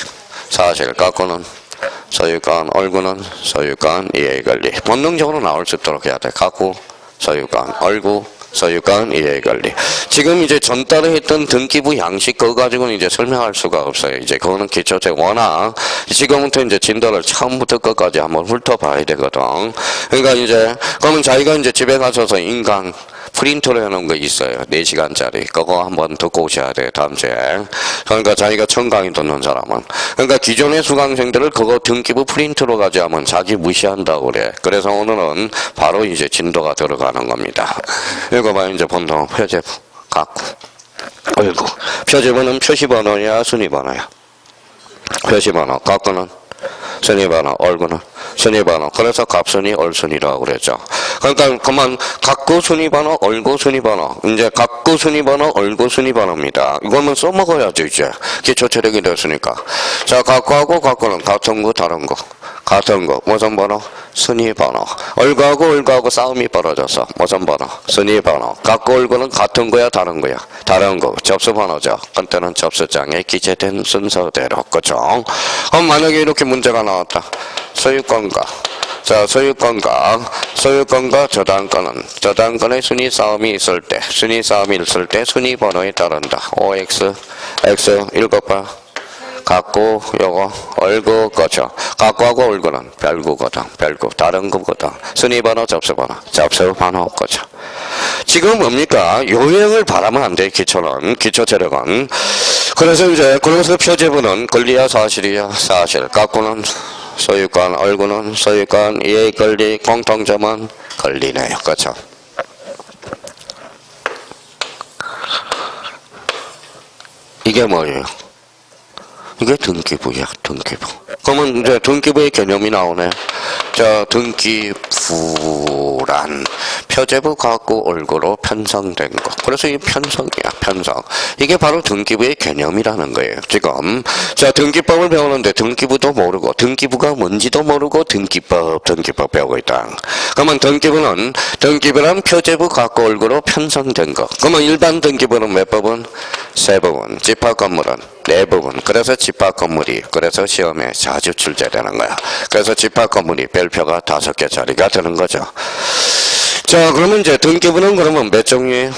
사실, 갖고는 소유권, 얼구는 소유권, 이해권리. 본능적으로 나올 수 있도록 해야 돼. 갖고, 소유권, 얼구, 소유권, 이해권리. 지금 이제 전달에 했던 등기부 양식 그거 가지고는 이제 설명할 수가 없어요. 이제 그거는 기초적 워낙 지금부터 이제 진도를 처음부터 끝까지 한번 훑어봐야 되거든. 그러니까 이제 그러면 자기가 이제 집에 가셔서 인강 프린트로 해놓은 거 있어요. 4시간짜리. 그거 한번 듣고 오셔야 돼요. 다음 주에. 그러니까 자기가 청강이 듣는 사람은. 그러니까 기존의 수강생들을 그거 등기부 프린트로 가져가면 자기 무시한다고 그래. 그래서 오늘은 바로 이제 진도가 들어가는 겁니다. 읽어봐요. 이제 본동 표제부. 갖고. 얼고. 표제부는 표시번호야, 순위번호야. 표시번호. 갖고는 순위번호, 얼구는 순위번호. 그래서 갑순위, 얼순위라고 그랬죠. 그러니까 그만 갖고 순위번호, 얼고 순위번호. 이제 갖고 순위번호, 얼고 순위번호입니다. 이거는 써먹어야죠 이제. 기초 체력이 됐으니까. 자, 갖고하고 갖고는 같은 거, 다른 거. 같은 거. 무슨 번호? 순위번호. 얼고하고 싸움이 벌어졌어. 무슨 번호? 순위번호. 갖고 얼고는 같은 거야, 다른 거야? 다른 거. 접수번호죠. 그때는 접수장에 기재된 순서대로. 그죠? 그럼 만약에 이렇게 문제가 나왔다. 소유권과. 자, 소유권과 저당권의 순위 싸움이 있을 때, 순위번호에 따른다. OX, X, 읽어봐. 갖고, 요거, 얼고, 거죠. 갖고하고 얼고는 별구거든. 별구. 다른 거거든. 순위번호, 접수번호, 거죠. 지금 뭡니까? 요행을 바라면 안 돼, 기초는. 기초 체력은. 그래서 표제부는 권리야, 사실이야, 사실. 갖고는 소유권, 얼구는 소유권, 이해 권리, 공통점은 권리네요. 그렇죠? 이게 뭐예요? 이게 등기부야, 등기부. 그러면 이제 등기부의 개념이 나오네. 자, 등기부란 표제부 갖고 얼구로 편성된 거. 그래서 이 편성이야, 편성. 이게 바로 등기부의 개념이라는 거예요. 지금 자, 등기법을 배우는데 등기부도 모르고 등기부가 뭔지도 모르고 등기법 배우고 있다. 그러면 등기부란 표제부 갖고 얼구로 편성된 거. 그러면 일반 등기부는 몇 부분? 3부분. 집합건물은 4부분. 그래서 집합건물이 그래서 시험에 자주 출제되는 거야. 그래서 집합건물이 별표가 5개짜리가 되는 거죠. 자, 그러면 이제 등기부는 그러면 몇 종류예요?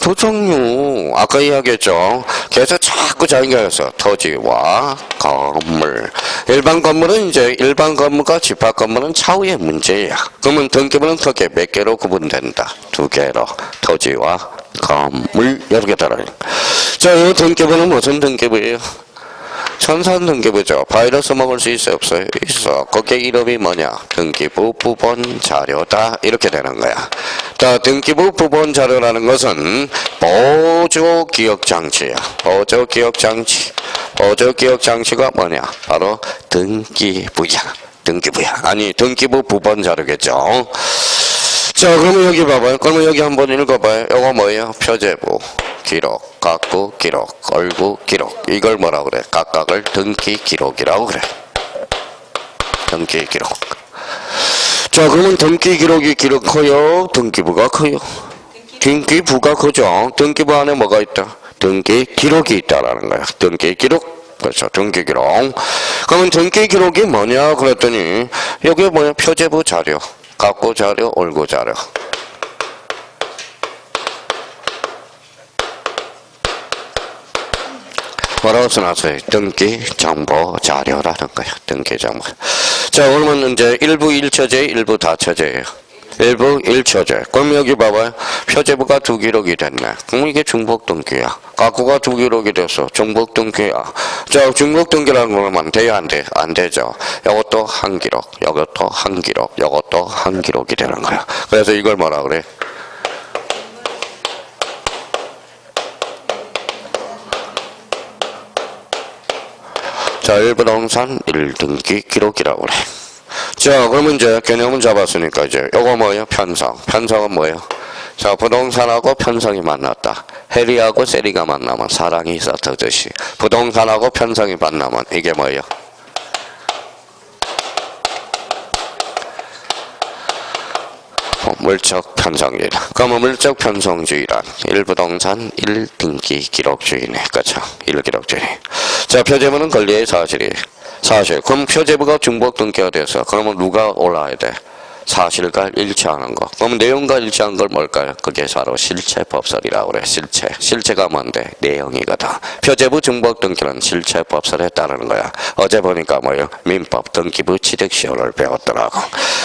2종류. 아까 이야기했죠. 그래서 자꾸 자기가 해서 토지와 건물. 일반 건물과 집합 건물은 차후의 문제야. 그러면 등기부는 크게 몇 개로 구분된다? 2개로. 토지와 건물. 이렇게 달아요. 자, 이 등기부는 무슨 등기부예요? 천산 등기부죠. 바이러스 먹을 수 있어요? 없어요? 있어. 거기에 이름이 뭐냐? 등기부 부본 자료다. 이렇게 되는 거야. 자, 등기부 부본 자료라는 것은 보조 기억 장치야. 보조 기억 장치. 보조 기억 장치가 뭐냐? 바로 등기부야. 등기부 부본 자료겠죠. 자, 그러면 여기 봐봐요. 그러면 여기 한번 읽어봐요. 이거 뭐예요? 표제부. 기록, 갖고 기록, 얼구 기록. 이걸 뭐라고 그래? 각각을 등기 기록이라고 그래. 등기 기록. 자, 그러면 등기 기록이 커요? 등기부가 커요? 등기부가 크죠? 등기부 안에 뭐가 있다? 등기 기록이 있다라는 거야. 등기 기록. 그렇죠. 등기 기록. 그러면 등기 기록이 뭐냐? 그랬더니 여기 뭐야? 표제부 자료, 갖고 자료, 얼구 자료. 뭐라고 써놨어요? 등기 정보 자료라는 거야. 등기 정보. 자, 그러면 이제 일부 1처제, 일부 다처제예요. 일부 1표제. 그럼 여기 봐봐요. 표제부가 두 기록이 됐네. 그럼 이게 중복 등기야. 가구가 두 기록이 돼서 중복 등기야. 자, 중복 등기라는 거면 돼요, 안 돼? 안 되죠. 이것도 한 기록, 이것도 한 기록, 이것도 한 기록이 되는 거야. 그래서 이걸 뭐라 그래? 자, 1부동산 1등기 기록이라고 그래. 자, 그러면 이제 개념은 잡았으니까 이제 요거 뭐예요? 편성. 편성은 뭐예요? 자, 부동산하고 편성이 만났다. 해리하고 세리가 만나면 사랑이 있었듯이 부동산하고 편성이 만나면 이게 뭐예요? 물적 편성주의다. 그러면 물적 편성주의란 1부동산 1등기 기록주의네. 그렇죠? 1기록주의. 자, 표제부는 권리의 사실이. 사실. 그럼 표제부가 중복 등기가 돼서 그러면 누가 올라와야 돼? 사실과 일치하는 거. 그럼 내용과 일치하는 걸 뭘까요? 그게 바로 실체법설이라고 그래. 실체. 실체가 뭔데? 내용이거든. 표제부 중복 등기는 실체법설에 따르는 거야. 어제 보니까 뭐예요? 민법 등기부 취득시효를 배웠더라고.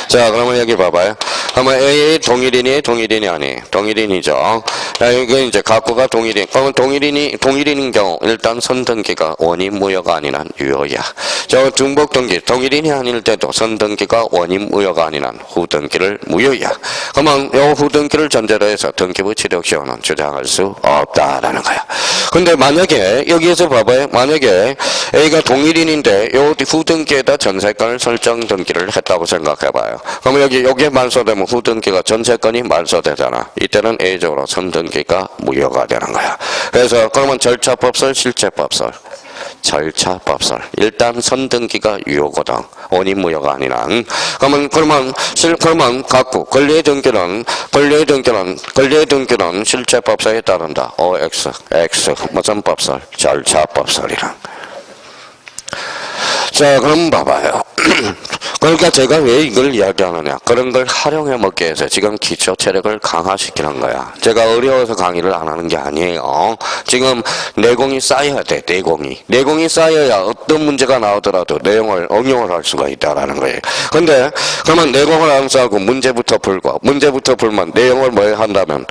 자, 그러면 여기 봐봐요. 그러면 A 동일인이 동일인이 아니? 동일인이죠. 자, 이게 이제 가구가 동일인. 그러면 동일인인 경우 일단 선등기가 원인 무효가 아닌 한 유효야. 저 중복 등기 동일인이 아닐 때도 선등기가 원인 무효가 아닌 한 후등기를 무효야. 그러면 이 후등기를 전제로 해서 등기부 취득시효는 주장할 수 없다라는 거야. 근데 만약에 여기에서 봐봐요. 만약에 A가 동일인인데 이 후등기에다 전세권을 설정 등기를 했다고 생각해봐요. 그러면 여기에 말소되면 후등기가 전세권이 말소되잖아. 이때는 A적으로 선등기가 무효가 되는 거야. 그래서 그러면 절차법설, 실체법설. 절차법설. 일단 선등기가 유효거든. 원인 무효가 아닌 한. 그러면 갖고 권리의 등기는 실체법설에 따른다. OX, X 무슨 법설? 절차법설이란. 자, 그럼 봐봐요. 그러니까 제가 왜 이걸 이야기하느냐. 그런 걸 활용해 먹기 위해서 지금 기초 체력을 강화시키는 거야. 제가 어려워서 강의를 안 하는 게 아니에요. 지금 내공이 쌓여야 돼. 내공이 쌓여야 어떤 문제가 나오더라도 내용을 응용을 할 수가 있다라는 거예요. 근데 그러면 내공을 안 쌓고 문제부터 풀면 내용을 뭐 한다면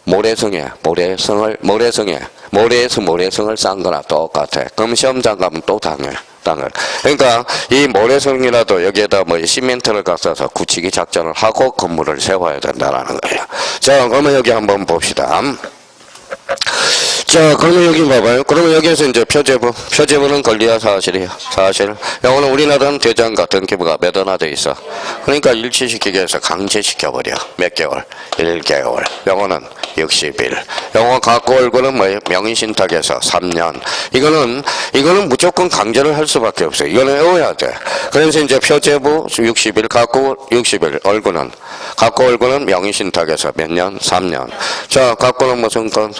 모래에서 모래성을 쌓은 거나 똑같아. 그럼 시험장 가면 또 당해. 그러니까 이 모래성이라도 여기에다 뭐 시멘트를 갖다서 굳히기 작전을 하고 건물을 세워야 된다라는 거예요. 자, 그러면 여기 한번 봅시다. 자, 그러면 여기 봐봐요. 그러면 여기에서 이제 표제부는 권리와 사실이에요. 사실. 영어는 우리나라는 대장과 등기부가 매도나돼 있어. 그러니까 일치시키기 위해서 강제시켜버려. 몇 개월? 1개월. 영어는 60일. 영어 갖고 얼굴은 뭐예요? 명의신탁에서 3년. 이거는 무조건 강제를 할 수밖에 없어요. 이거는 외워야 돼. 그래서 이제 표제부 60일, 갖고 60일, 갖고 얼굴은 명의신탁에서 몇 년? 3년. 자, 갖고는 무슨 건?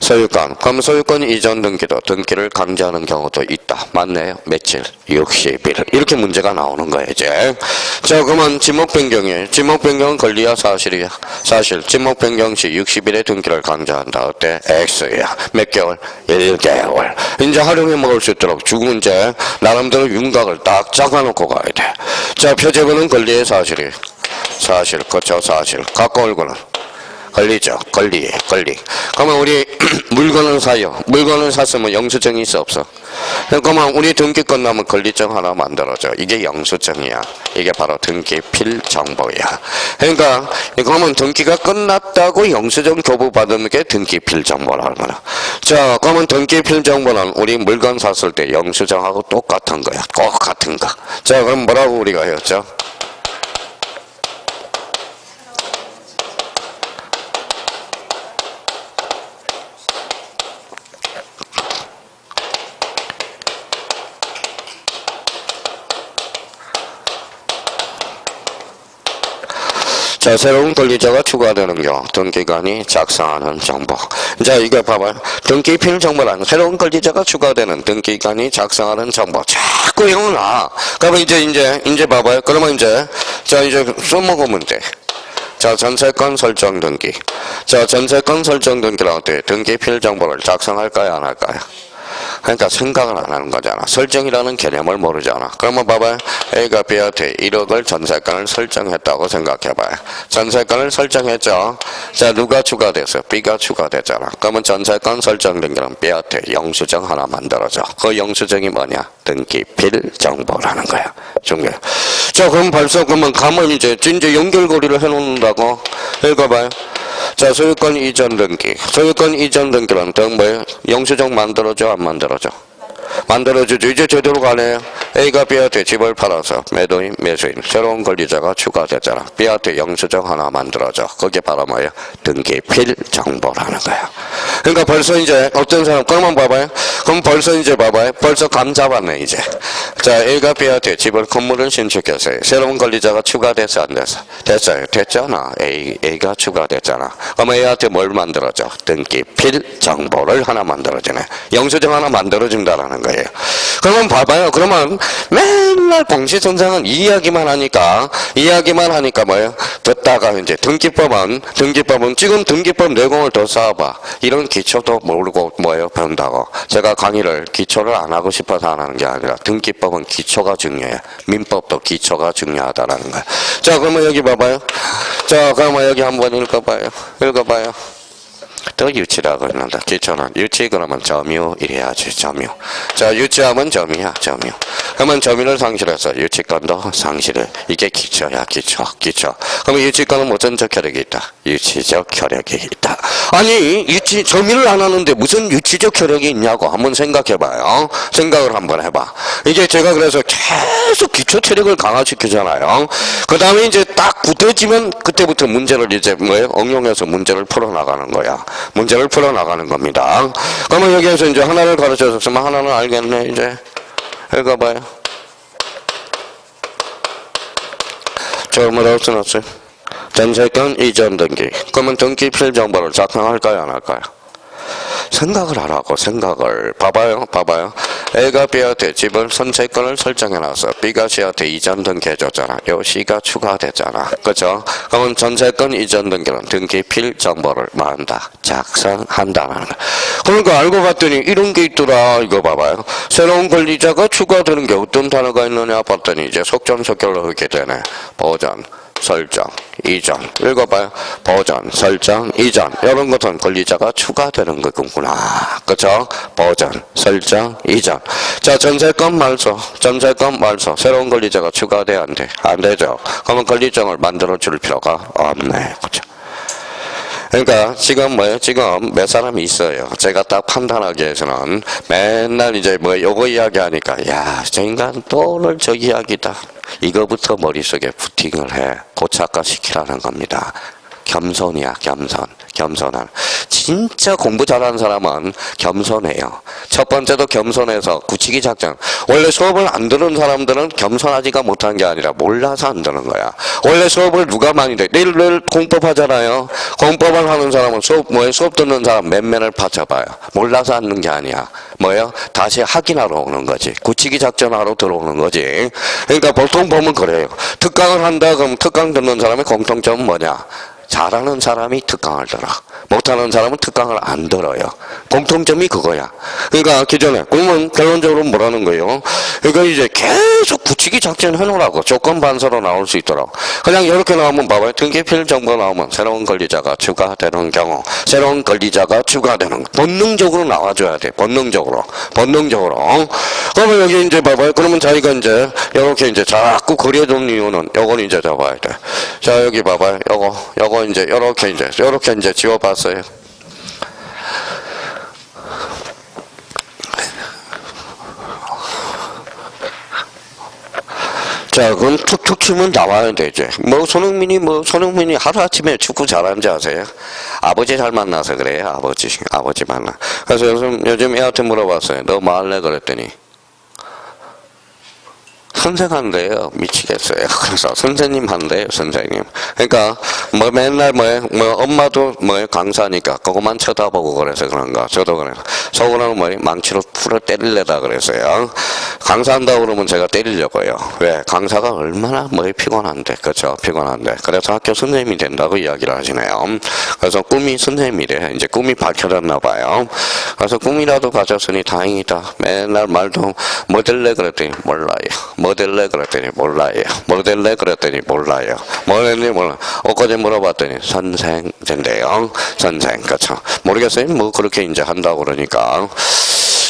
소유권. 그럼 소유권 이전 등기를 강제하는 경우도 있다. 맞네요. 며칠? 60일. 이렇게 문제가 나오는 거예요, 이제. 자, 그러면 지목 변경이에요. 지목 변경은 권리야, 사실이야? 사실. 지목 변경 시 60일의 등기를 강제한다. 어때? X야. 몇 개월? 1개월. 이제 활용해 먹을 수 있도록 주고 이제 나름대로 윤곽을 딱 잡아놓고 가야 돼. 자, 표제부는 권리의 사실이. 사실. 그렇죠, 사실. 갖고 얼굴은? 권리죠. 권리. 그러면 우리 물건을 사요. 물건을 샀으면 영수증이 있어 없어? 그러면 우리 등기 끝나면 권리증 하나 만들어줘. 이게 영수증이야. 이게 바로 등기필 정보야. 그러니까 그러면 등기가 끝났다고 영수증 교부받은 게 등기필 정보라는 거야. 자, 그러면 등기필 정보는 우리 물건 샀을 때 영수증하고 똑같은 거야. 똑같은 거. 자, 그럼 뭐라고 우리가 했죠? 자, 새로운 권리자가 추가되는 경우 등기관이 작성하는 정보. 자, 이거 봐봐요. 등기필 정보란 새로운 권리자가 추가되는 등기관이 작성하는 정보. 자꾸 이거 나. 그러면 이제 봐봐요. 그러면 이제 써먹으면 돼. 자, 전세권 설정 등기. 자, 전세권 설정 등기라고 돼. 등기필 정보를 작성할까요, 안 할까요? 그러니까 생각을 안 하는 거잖아. 설정이라는 개념을 모르잖아. 그러면 봐봐요. A가 B한테 1억을 전세권을 설정했다고 생각해봐요. 전세권을 설정했죠. 자, 누가 추가됐어? B가 추가됐잖아. 그러면 전세권 설정된 거는 B한테 영수증 하나 만들어줘. 그 영수증이 뭐냐? 등기필 정보라는 거야. 중요해. 자, 그럼 벌써 그러면 가면 이제 연결고리를 해놓는다고. 읽어봐요. 자, 소유권 이전 등기. 소유권 이전 등기는 등 뭐예요? 영수증 만들어줘, 안 만들어줘? 만들어주죠. 이제 제대로 가네요. A가 B한테 집을 팔아서 매도인, 매수인, 새로운 권리자가 추가됐잖아. B한테 영수증 하나 만들어줘. 그게 바로 뭐예요? 등기필 정보라는 거야. 그러니까 벌써 이제 어떤 사람, 그러면 봐봐요. 그럼 벌써 이제 봐봐요. 벌써 감 잡았네, 이제. 자, A가 B한테 집을, 건물을 신축했어요. 새로운 권리자가 추가됐어, 안 됐어? 됐어요. 됐잖아. A가 추가됐잖아. 그럼 A한테 뭘 만들어줘? 등기필 정보를 하나 만들어주네. 영수증 하나 만들어준다라는 거예요. 그러면 봐봐요. 그러면 맨날 공시선상은 이야기만 하니까 뭐예요? 듣다가 이제 등기법은 지금 등기법 내공을 더 쌓아봐. 이런 기초도 모르고 뭐예요? 배운다고. 제가 강의를 기초를 안 하고 싶어서 안 하는 게 아니라 등기법은 기초가 중요해. 민법도 기초가 중요하다라는 거야. 자, 그러면 여기 봐봐요. 자, 그러면 여기 한번 읽어봐요. 더 유치라고 했는데 기초는 유치 그러면 점유 이래야지. 점유. 자, 유치하면 점이야. 점유. 그러면 점유를 상실해서 유치권도 상실해. 이게 기초야. 기초. 그러면 유치권은 무슨 효력이 있다? 유치적 효력이 있다. 아니 점유를 안 하는데 무슨 유치적 효력이 있냐고 한번 생각해봐요. 생각을 한번 해봐. 이게 제가 그래서 계속 기초 체력을 강화시키잖아요. 그 다음에 이제 딱 굳어지면 그때부터 문제를 이제 뭐예요? 응용해서 문제를 풀어나가는 거야. 문제를 풀어나가는 겁니다. 그러면 여기에서 이제 하나를 가르쳐줬으면 하나는 알겠네, 이제. 읽어봐요. 처음으로 써놨어요. 전세권 이전 등기. 그러면 등기필 정보를 작성할까요, 안 할까요? 생각을 하라고, 생각을. 봐봐요. A가 B한테 집을 선세권을 설정해놨어. B가 C한테 이전 등기해줬잖아. 요 C가 추가됐잖아. 그죠? 그러면 전세권 이전 등기는 등기필 정보를 만다, 작성한다는 거야. 그러니까 알고 봤더니 이런 게 있더라. 이거 봐봐요. 새로운 권리자가 추가되는 게 어떤 단어가 있느냐 봤더니 이제 속전속결로 하게 되네. 보전, 설정, 이전. 읽어봐요. 보전, 설정, 이전. 이런 것은 권리자가 추가되는 거구나. 그죠? 보전, 설정, 이전. 자, 전세권 말소. 새로운 권리자가 추가돼, 안 돼? 안 되죠. 그러면 권리정을 만들어 줄 필요가 없네. 그죠? 그러니까 지금 몇 사람이 있어요. 제가 딱 판단하기 위해서는 맨날 이제 요거 이야기하니까 야, 저 인간 또 오늘 저 이야기다. 이거부터 머릿속에 부팅을 해. 고착화시키라는 겁니다. 겸손이야, 겸손한. 진짜 공부 잘하는 사람은 겸손해요. 첫 번째도 겸손해서 굳히기 작전. 원래 수업을 안 듣는 사람들은 겸손하지가 못한 게 아니라 몰라서 안 듣는 거야. 원래 수업을 누가 많이 돼? 내일 공법 하잖아요. 공법을 하는 사람은 수업 듣는 사람 맨맨을 받쳐봐요. 몰라서 하는 게 아니야. 다시 확인하러 오는 거지. 굳히기 작전하러 들어오는 거지. 그러니까 보통 보면 그래요. 특강을 한다 그러면 특강 듣는 사람의 공통점은 뭐냐? 잘하는 사람이 특강을 들어. 못하는 사람은 특강을 안 들어요. 공통점이 그거야. 그러니까 기존에 그러면 결론적으로 뭐라는 거예요? 그러니까 이제 계속 굳히기 작전 해놓으라고. 조건 반서로 나올 수 있도록. 그냥 이렇게 나오면 봐봐요. 등기필 정보 나오면 새로운 권리자가 추가되는 경우, 새로운 권리자가 추가되는 본능적으로 나와줘야 돼. 본능적으로. 그러면 여기 이제 봐봐요. 그러면 자기가 이제 이렇게 이제 자꾸 그려둔 이유는 요건 이제 잡아야 돼. 자, 여기 봐봐요. 요거 이제 요렇게 이제 지워봤어요. 자, 그럼 툭툭 치면 나와야 되지. 손흥민이 하루아침에 축구 잘하는지 아세요? 아버지 잘 만나서 그래요. 아버지 만나. 그래서 요즘 애한테 물어봤어요. 너 뭐 할래? 그랬더니 선생 한대요. 미치겠어요. 그래서 선생님 한대요. 선생님. 그러니까 뭐 맨날 뭐 엄마도 뭐 강사니까 그것만 쳐다보고 그래서 그런가. 저도 그래서 속으로는 뭐 망치로 풀어 때릴래다 그랬어요. 강사한다고 그러면 제가 때리려고요. 왜? 강사가 얼마나 뭐 피곤한데. 그렇죠? 피곤한데. 그래서 학교 선생님이 된다고 이야기를 하시네요. 그래서 꿈이 선생님이래. 이제 꿈이 밝혀졌나 봐요. 그래서 꿈이라도 가졌으니 다행이다. 맨날 말도 뭐 될래 그랬더니 몰라요. 뭐 될래 그랬더니 몰라요. 뭐 될래 그랬더니 몰라요. 뭐 될래 몰라. 엊그제 물어봤더니 선생 된대요. 선생. 그렇죠? 모르겠어요. 뭐 그렇게 이제 한다고 그러니까.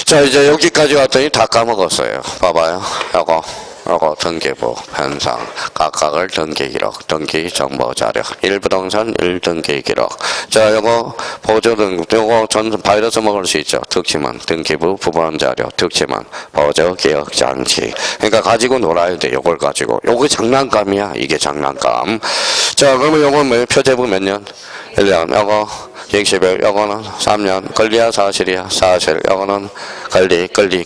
자, 이제 여기까지 왔더니 다 까먹었어요. 봐봐요. 요거 등기부, 현상, 각각을 등기기록, 등기정보자료, 1부동산 1등기기록. 자, 요거 보조등, 요거 전 바이러스 먹을 수 있죠. 특징은 등기부, 부본자료, 특징은 보조기억장치. 그러니까 가지고 놀아야 돼. 요걸 가지고. 요거 장난감이야. 이게 장난감. 자, 그러면 요거 뭐 표제부 몇 년? 1년. 요거 60일, 요거는 3년. 권리야, 사실이야? 사실. 요거는 권리.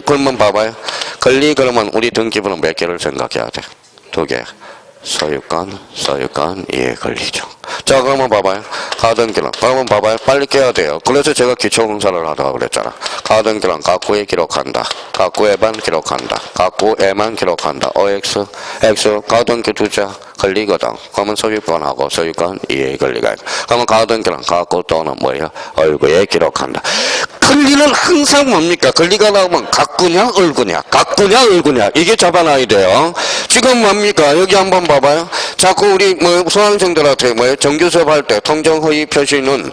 그러면 봐봐요. 권리, 그러면 우리 등기부는 몇 개를 생각해야 돼? 2개. 소유권, 이해 권리죠. 자, 그러면 봐봐요. 가등기는. 그러면 봐봐요. 빨리 깨야 돼요. 그래서 제가 기초공사를 하다가 그랬잖아. 가등기는 각구에 기록한다. 각구에만 기록한다. 각구에만 기록한다. OX, X, 가등기 두자. 권리거든. 그러면 소유권하고 소유권 이해 권리가 있고. 그러면 가등기는 각구 또는 뭐예요? 얼구에 기록한다. 권리는 항상 뭡니까? 권리가 나오면 각구냐 얼구냐, 각구냐 얼구냐, 이게 잡아놔야 돼요. 지금 뭡니까? 여기 한번 봐봐요. 자꾸 우리 뭐 수강생들한테 뭐예요? 정규 수업할 때 통정허위 표시는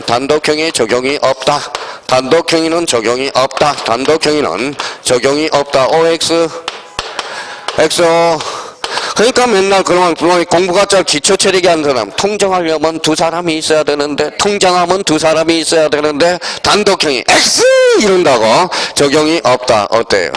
단독형의 적용이 없다. 단독형이는 적용이 없다. 단독형이는 적용이 없다. OX XO. 그러니까 맨날 그러면 공부가 잘 기초 체력이 안 사람 통정하려면 2사람이 있어야 되는데, 통정하면 2사람이 있어야 되는데 단독형이 X 이런다고 적용이 없다. 어때요?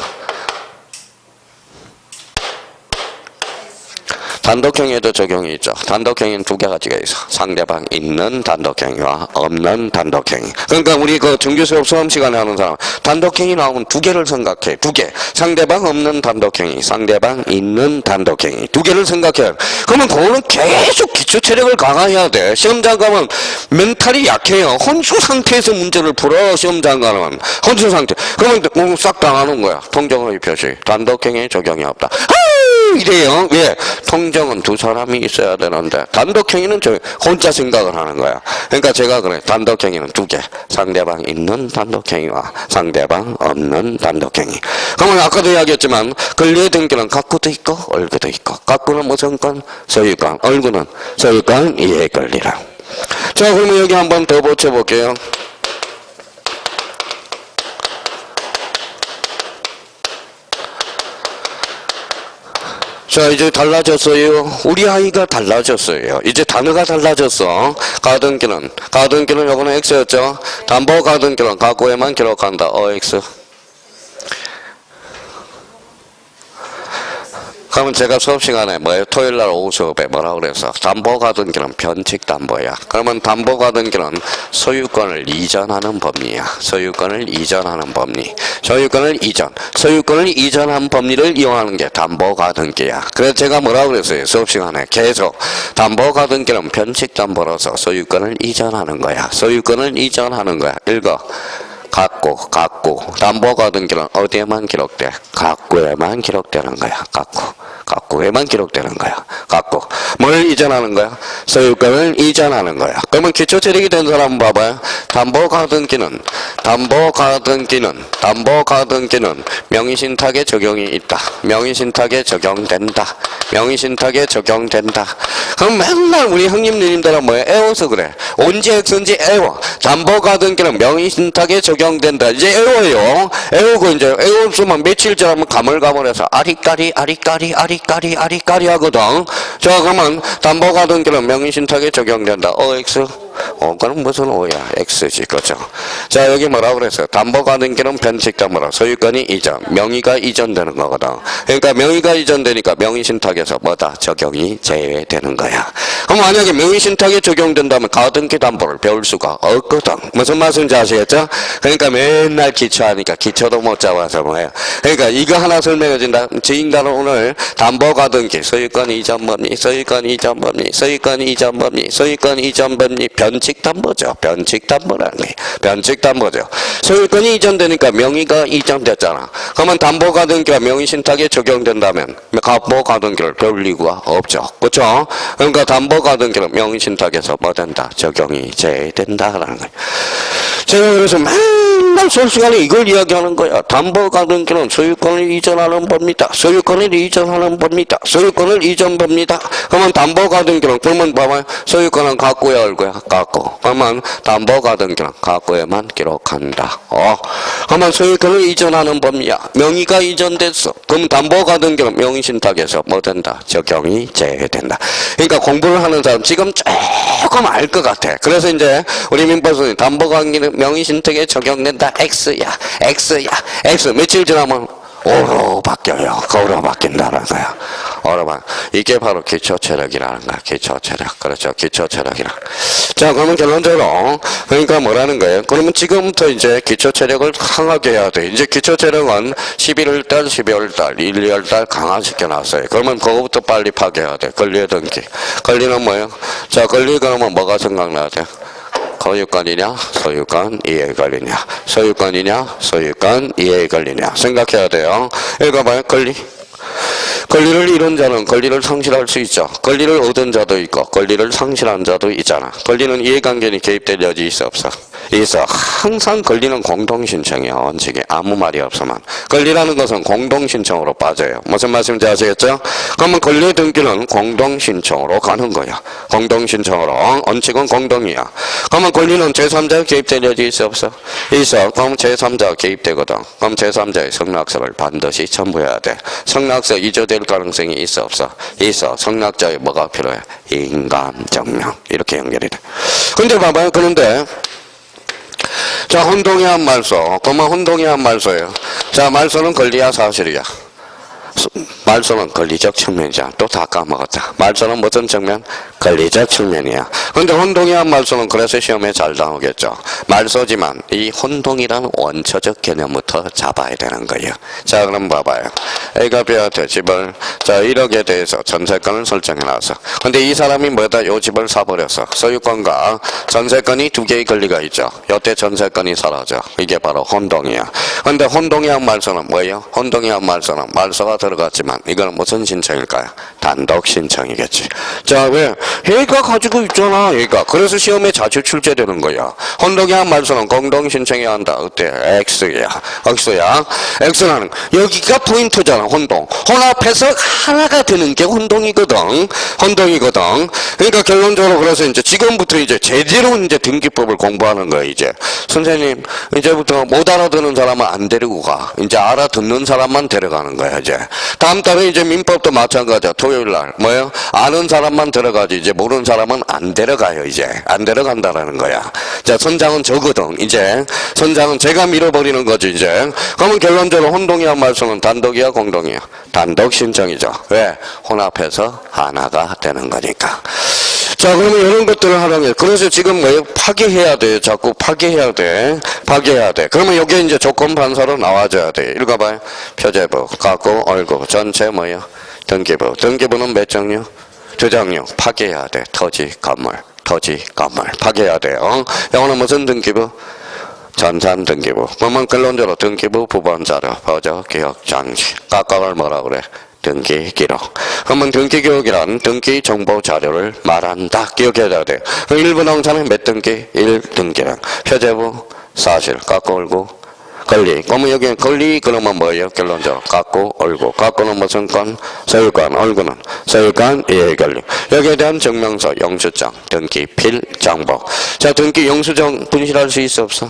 단독형에도 적용이 있죠. 단독형에는 2가지가 있어. 상대방 있는 단독형이와 없는 단독형이. 그러니까 우리 그 정규수업 수험 시간에 하는 사람 단독형이 나오면 2개를 생각해. 2개. 상대방 없는 단독형이, 상대방 있는 단독형이. 2개를 생각해. 그러면 그거는 계속 기초 체력을 강화해야 돼. 시험장 가면 멘탈이 약해요. 혼수 상태에서 문제를 풀어. 시험장 가면 혼수 상태. 그러면 싹 당하는 거야. 통정의 표시. 단독형에 적용이 없다. 이래요. 왜? 통정은 2사람이 있어야 되는데 단독형이는 저 혼자 생각을 하는 거야. 그러니까 제가 그래. 단독형이는 2개. 상대방 있는 단독형이와 상대방 없는 단독형이. 그러면 아까도 이야기했지만 권리의 등기는 각구도 있고 얼구도 있고. 각구는 무슨 건? 소유권. 얼구는 소유권 이해 권리라. 자, 그러면 여기 한번 더 붙여볼게요. 자, 이제 달라졌어요. 우리 아이가 달라졌어요. 이제 단어가 달라졌어. 가등기는 요거는 X였죠. 담보 가등기는 각구에만 기록한다. OX. 그러면 제가 수업 시간에 뭐예요? 토요일 날 오후 수업에 뭐라고 그래서 담보 가등기는 변칙 담보야. 그러면 담보 가등기는 소유권을 이전하는 법리야. 소유권을 이전하는 법리. 소유권을 이전한 법리를 이용하는 게 담보 가등기야. 그래서 제가 뭐라고 그랬어요? 수업 시간에 계속 담보 가등기는 변칙 담보로서 소유권을 이전하는 거야. 소유권을 이전하는 거야. 읽어. 각구. 담보 가등기는 어디에만 기록돼? 각구에만 기록되는 거야. 각구에만 기록되는 거야. 각구. 뭘 이전하는 거야? 소유권을 이전하는 거야. 그러면 기초 체력이 된 사람 봐봐요. 담보 가등기는 명의신탁에 적용이 있다. 명의신탁에 적용된다. 그럼 맨날 우리 형님 누님들은 뭐야? 애워서 그래. 언제 X인지 애워. 담보 가등기는 명의신탁에 적용된다. 이제 애워요. 애우고 이제 애웠으면 며칠 지나면 가물가물해서 아리까리 하거든. 자, 그러면 담보 가등기는 명의신탁에 적용된다. OX 그럼 무슨 O야? X지, 그죠? 자, 여기 뭐라고 그랬어요? 담보가 등기는 변칙담보라. 소유권이 이전, 명의가 이전되는 거거든. 그러니까 명의가 이전되니까 명의신탁에서 뭐다? 적용이 제외되는 거야. 그럼 만약에 명의신탁에 적용된다면 가등기 담보를 배울 수가 없거든. 무슨 말씀인지 아시겠죠? 그러니까 맨날 기초하니까 기초도 못 잡아서 뭐예요? 그러니까 이거 하나 설명해준다. 저 인간은 오늘 담보가등기, 소유권 이전 법리, 소유권 이전 법리, 소유권 이전 법리, 소유권 이전 법리, 변칙담보죠. 변칙담보라는 게 변칙담보죠. 소유권이 이전되니까 명의가 이전됐잖아. 그러면 담보가등기가 명의신탁에 적용된다면 담보가등기를 배울 이유가 없죠. 그렇죠? 그러니까 담보가등기는 명의신탁에서 뭐 된다? 적용이 제외된다라는 거예요. 제가 그래서 맨날 수업시간에 이걸 이야기하는 거야. 담보가등기는 소유권을 이전하는 법니다. 소유권을 이전하는 법니다. 소유권을 이전법니다. 그러면 담보가등기는 그러면 봐봐요. 소유권은 갖고야 얼고야 갖고. 그러면 담보가등기는 갖고에만 기록한다. 그러면 소유권을 이전하는 법이야. 명의가 이전됐어. 그럼 담보가등기는 명의신탁에서 뭐 된다? 적용이 제외된다. 그러니까 공부를 하는 사람 지금 조금 알 것 같아. 그래서 이제 우리 민법선생님 담보가등기는 명의신탁에 적용된다. X야. X야. X. 며칠 지나면 O로 바뀌어요. O로 바뀐다는 거야. O로 이게 바로 기초체력이라는 거야. 기초체력. 그렇죠. 기초체력이라. 자, 그러면 결론적으로 그러니까 뭐라는 거예요? 그러면 지금부터 이제 기초체력을 강하게 해야 돼. 이제 기초체력은 11월달, 12월달, 1, 2월달 강화시켜 놨어요. 그러면 그거부터 빨리 파괴해야 돼. 권리의 등기. 권리는 뭐예요? 자, 권리 그러면 뭐가 생각나야 돼? 소유권이냐 소유권 이해의 권리냐 소유권이냐 소유권 이해의 권리냐 생각해야 돼요. 읽어봐요. 권리를 잃은 자는 권리를 상실할 수 있죠. 권리를 얻은 자도 있고 권리를 상실한 자도 있잖아. 권리는 이해관계니 개입될 여지 있어 없어? 있어. 항상 권리는 공동신청이야. 원칙에 아무 말이 없으면. 권리라는 것은 공동신청으로 빠져요. 무슨 말씀인지 아시겠죠? 그러면 권리 등기는 공동신청으로 가는 거야. 공동신청으로. 원칙은 공동이야. 그러면 권리는 제3자가 개입될 여지 있어 없어? 있어. 그럼 제3자가 개입되거든. 그럼 제3자의 성락서를 반드시 첨부해야 돼. 성락서 이조될 가능성이 있어 없어? 있어. 성락자에 뭐가 필요해? 인감증명. 이렇게 연결이 돼. 근데 봐봐요. 그런데 자, 혼동이한 말소. 그러면 혼동이한 말소예요. 자, 말소는 권리야 사실이야? 말소는 권리적 측면이잖아. 또 다 까먹었다. 말소는 무슨 측면? 권리적 측면이야. 근데 혼동이한 말소는 그래서 시험에 잘 나오겠죠. 말소지만 이 혼동이라는 원초적 개념부터 잡아야 되는 거예요. 자, 그럼 봐봐요. A가 B한테 집을 자 1억에 대해서 전세권을 설정해놨어. 근데 이 사람이 뭐다? 요 집을 사버렸어. 소유권과 전세권이 두 개의 권리가 있죠. 요때 전세권이 사라져. 이게 바로 혼동이야. 근데 혼동이한 말소는 뭐예요? 혼동이한 말소는 말소가 들어갔지만 이거는 무슨 신청일까요? 단독 신청이겠지. 자, 왜? 얘가 가지고 있잖아. 얘가. 그래서 시험에 자주 출제되는 거야. 혼동이한 말소는 공동 신청해야 한다. 어때? X야. X야. X는 여기가 포인트잖아. 혼동. 혼합해서 하나가 되는 게 혼동이거든. 혼동이거든. 그러니까 결론적으로 그래서 이제 지금부터 이제 제대로 이제 등기법을 공부하는 거야. 이제 선생님 이제부터 못 알아듣는 사람은 안 데리고 가. 이제 알아듣는 사람만 데려가는 거야. 이제 다음 달에 이제 민법도 마찬가지야. 토요일 날 뭐예요? 아는 사람만 데려가지 이제 모르는 사람은 안 데려가요. 이제 안 데려간다라는 거야. 자, 선장은 저거든. 이제 선장은 제가 밀어버리는 거지. 이제 그러면 결론적으로 혼동이한 말소는 단독이야 공동이야? 단독 신청이죠. 왜? 혼합해서 하나가 되는 거니까. 자, 그러면 이런 것들을 활용해. 그래서 지금 뭐예요? 파괴해야 돼. 자꾸 파괴해야 돼. 파괴해야 돼. 그러면 여기에 이제 조건 반사로 나와줘야 돼. 읽어봐요. 표제부, 갖고, 얼고, 전체 뭐예요? 등기부. 등기부는 몇 종류? 두 종류. 파괴해야 돼. 토지, 건물. 토지, 건물. 파괴해야 돼요. 영어는 무슨 등기부? 전산 등기부. 그러면 결론적으로 등기부 부본자료, 보조, 기억, 장치. 각각을 뭐라 그래? 등기 기록. 그러면 등기 기록이란 등기 정보 자료를 말한다. 기억해야 돼. 그럼 일부동산은 몇 등기? 1등기량. 표제부, 사실, 갖고 얼고, 권리. 그러면 여기 권리 그러면 뭐예요? 결론적으로 갖고 얼고. 갖고는 무슨 건? 소유권. 얼고는 소유권 이해의 권리. 여기에 대한 증명서, 영수증, 등기 필 정보. 자, 등기 영수증 분실할 수 있어 없어?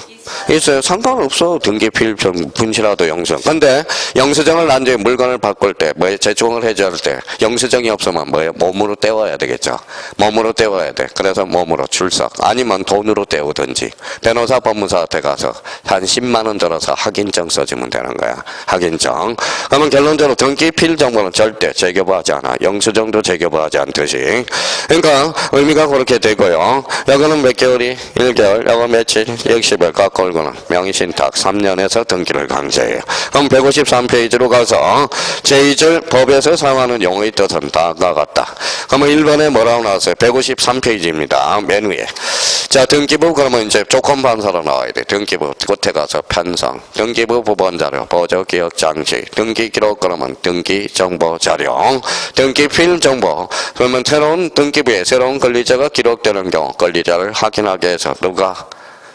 있어요. 상관없어. 등기필 분실하도 영수증. 근데 영수증을 난 뒤에 물건을 바꿀 때, 뭐 재촉을 해줄 때 영수증이 없으면 뭐예요? 몸으로 떼워야 되겠죠. 몸으로 떼워야 돼. 그래서 몸으로 출석. 아니면 돈으로 떼우든지 변호사 법무사한테 가서 한 10만 원 들어서 확인증 써주면 되는 거야. 확인증. 그러면 결론적으로 등기필 정보는 절대 재교부하지 않아. 영수증도 재교부하지 않듯이. 그러니까 의미가 그렇게 되고요. 여기는 몇 개월이? 1개월. 여기 며칠? 60일. 갖고 올고는 명의신탁 3년에서 등기를 강제해요. 그럼 153페이지로 가서 제2절 법에서 사용하는 용어의 뜻은 다음과 같다. 그러면 1번에 뭐라고 나왔어요? 153페이지입니다. 맨 위에. 자, 등기부 그러면 이제 조건 반사로 나와야 돼. 등기부 끝에 가서 편성. 등기부 부본자료, 보조기억장치. 등기기록 그러면 등기정보자료. 등기필 정보. 그러면 새로운 등기부에 새로운 권리자가 기록되는 경우 권리자를 확인하게 해서 누가?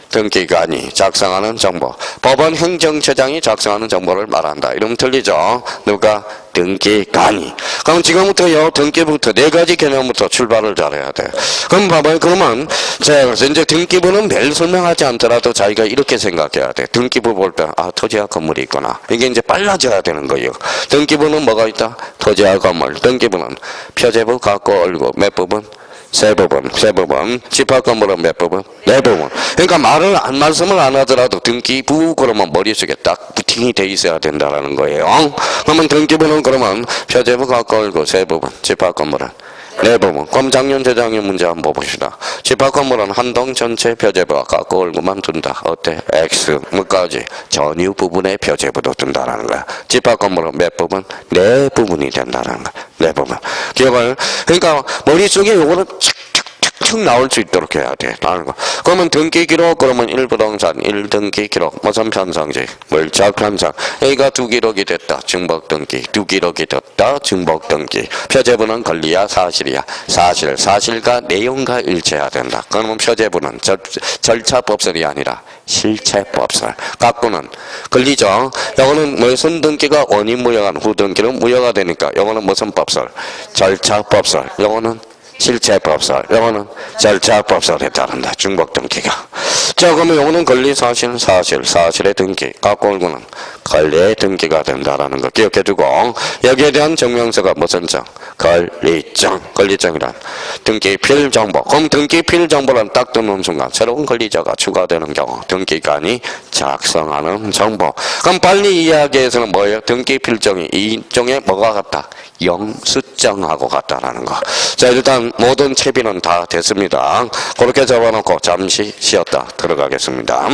등기관이 작성하는 정보. 법원 행정처장이 작성하는 정보를 말한다. 이러면 틀리죠? 누가? 등기관이. 그럼 지금부터요, 등기부터 네 가지 개념부터 출발을 잘해야 돼. 그럼 봐봐요. 그러면, 자, 그래서 이제 등기부는 매일 설명하지 않더라도 자기가 이렇게 생각해야 돼. 등기부 볼 때, 아, 토지와 건물이 있구나. 이게 이제 빨라져야 되는 거예요. 등기부는 뭐가 있다? 토지와 건물. 등기부는 표제부, 갖고 얼고, 몇 부분? 세 부분. 집합 건물은 몇 부분? 네 부분. 그러니까 말씀을 안 하더라도 등기부 그러면 머릿속에 딱 부팅이 돼 있어야 된다라는 거예요. 그러면 등기부는 그러면 표제부 갖고 얼고 세 부분. 집합 건물은 네 부분. 그럼 작년 재작년 문제 한번 봅시다. 집합 건물은 한 동 전체 표제부가 갖고 얼고만 둔다. 어때? X. 뭐까지? 전유 부분의 표제부도 둔다라는 거야. 집합 건물은 몇 부분? 네 부분이 된다라는 거야. 네 부분. 기억을. 그러니까 머릿속에 요거는 툭 나올 수 있도록 해야 돼. 라는 거. 그러면 등기 기록, 그러면 1부동산, 1등기 기록, 무슨 편성지? 물적 편성. A가 2기록이 됐다. 증복 등기. 2기록이 됐다. 증복 등기. 표제부는 권리야, 사실이야? 사실. 사실과 내용과 일치해야 된다. 그러면 표제부는 절차법설이 아니라 실체법설. 갖고는 권리죠. 요거는 무슨 등기가 원인 무효한 후등기는 무효가 되니까 요거는 무슨 법설? 절차법설. 요거는 실체법설, 요거는 절차법설에 따른다. 중복 등기가. 자, 그러면 요거는 권리 사실의 등기. 갖고 올고는 권리의 등기가 된다라는 거 기억해두고, 여기에 대한 증명서가 무슨 정? 권리증이란 등기필 정보. 그럼 등기필 정보를 딱 듣는 순간 새로운 권리자가 추가되는 경우 등기관이 작성하는 정보. 그럼 빨리 이야기해서는 뭐예요? 등기필정이 이종에 뭐가 같다? 영수증하고 같다라는 거. 자, 일단 모든 채비는 다 됐습니다. 그렇게 적어놓고 잠시 쉬었다 들어가겠습니다.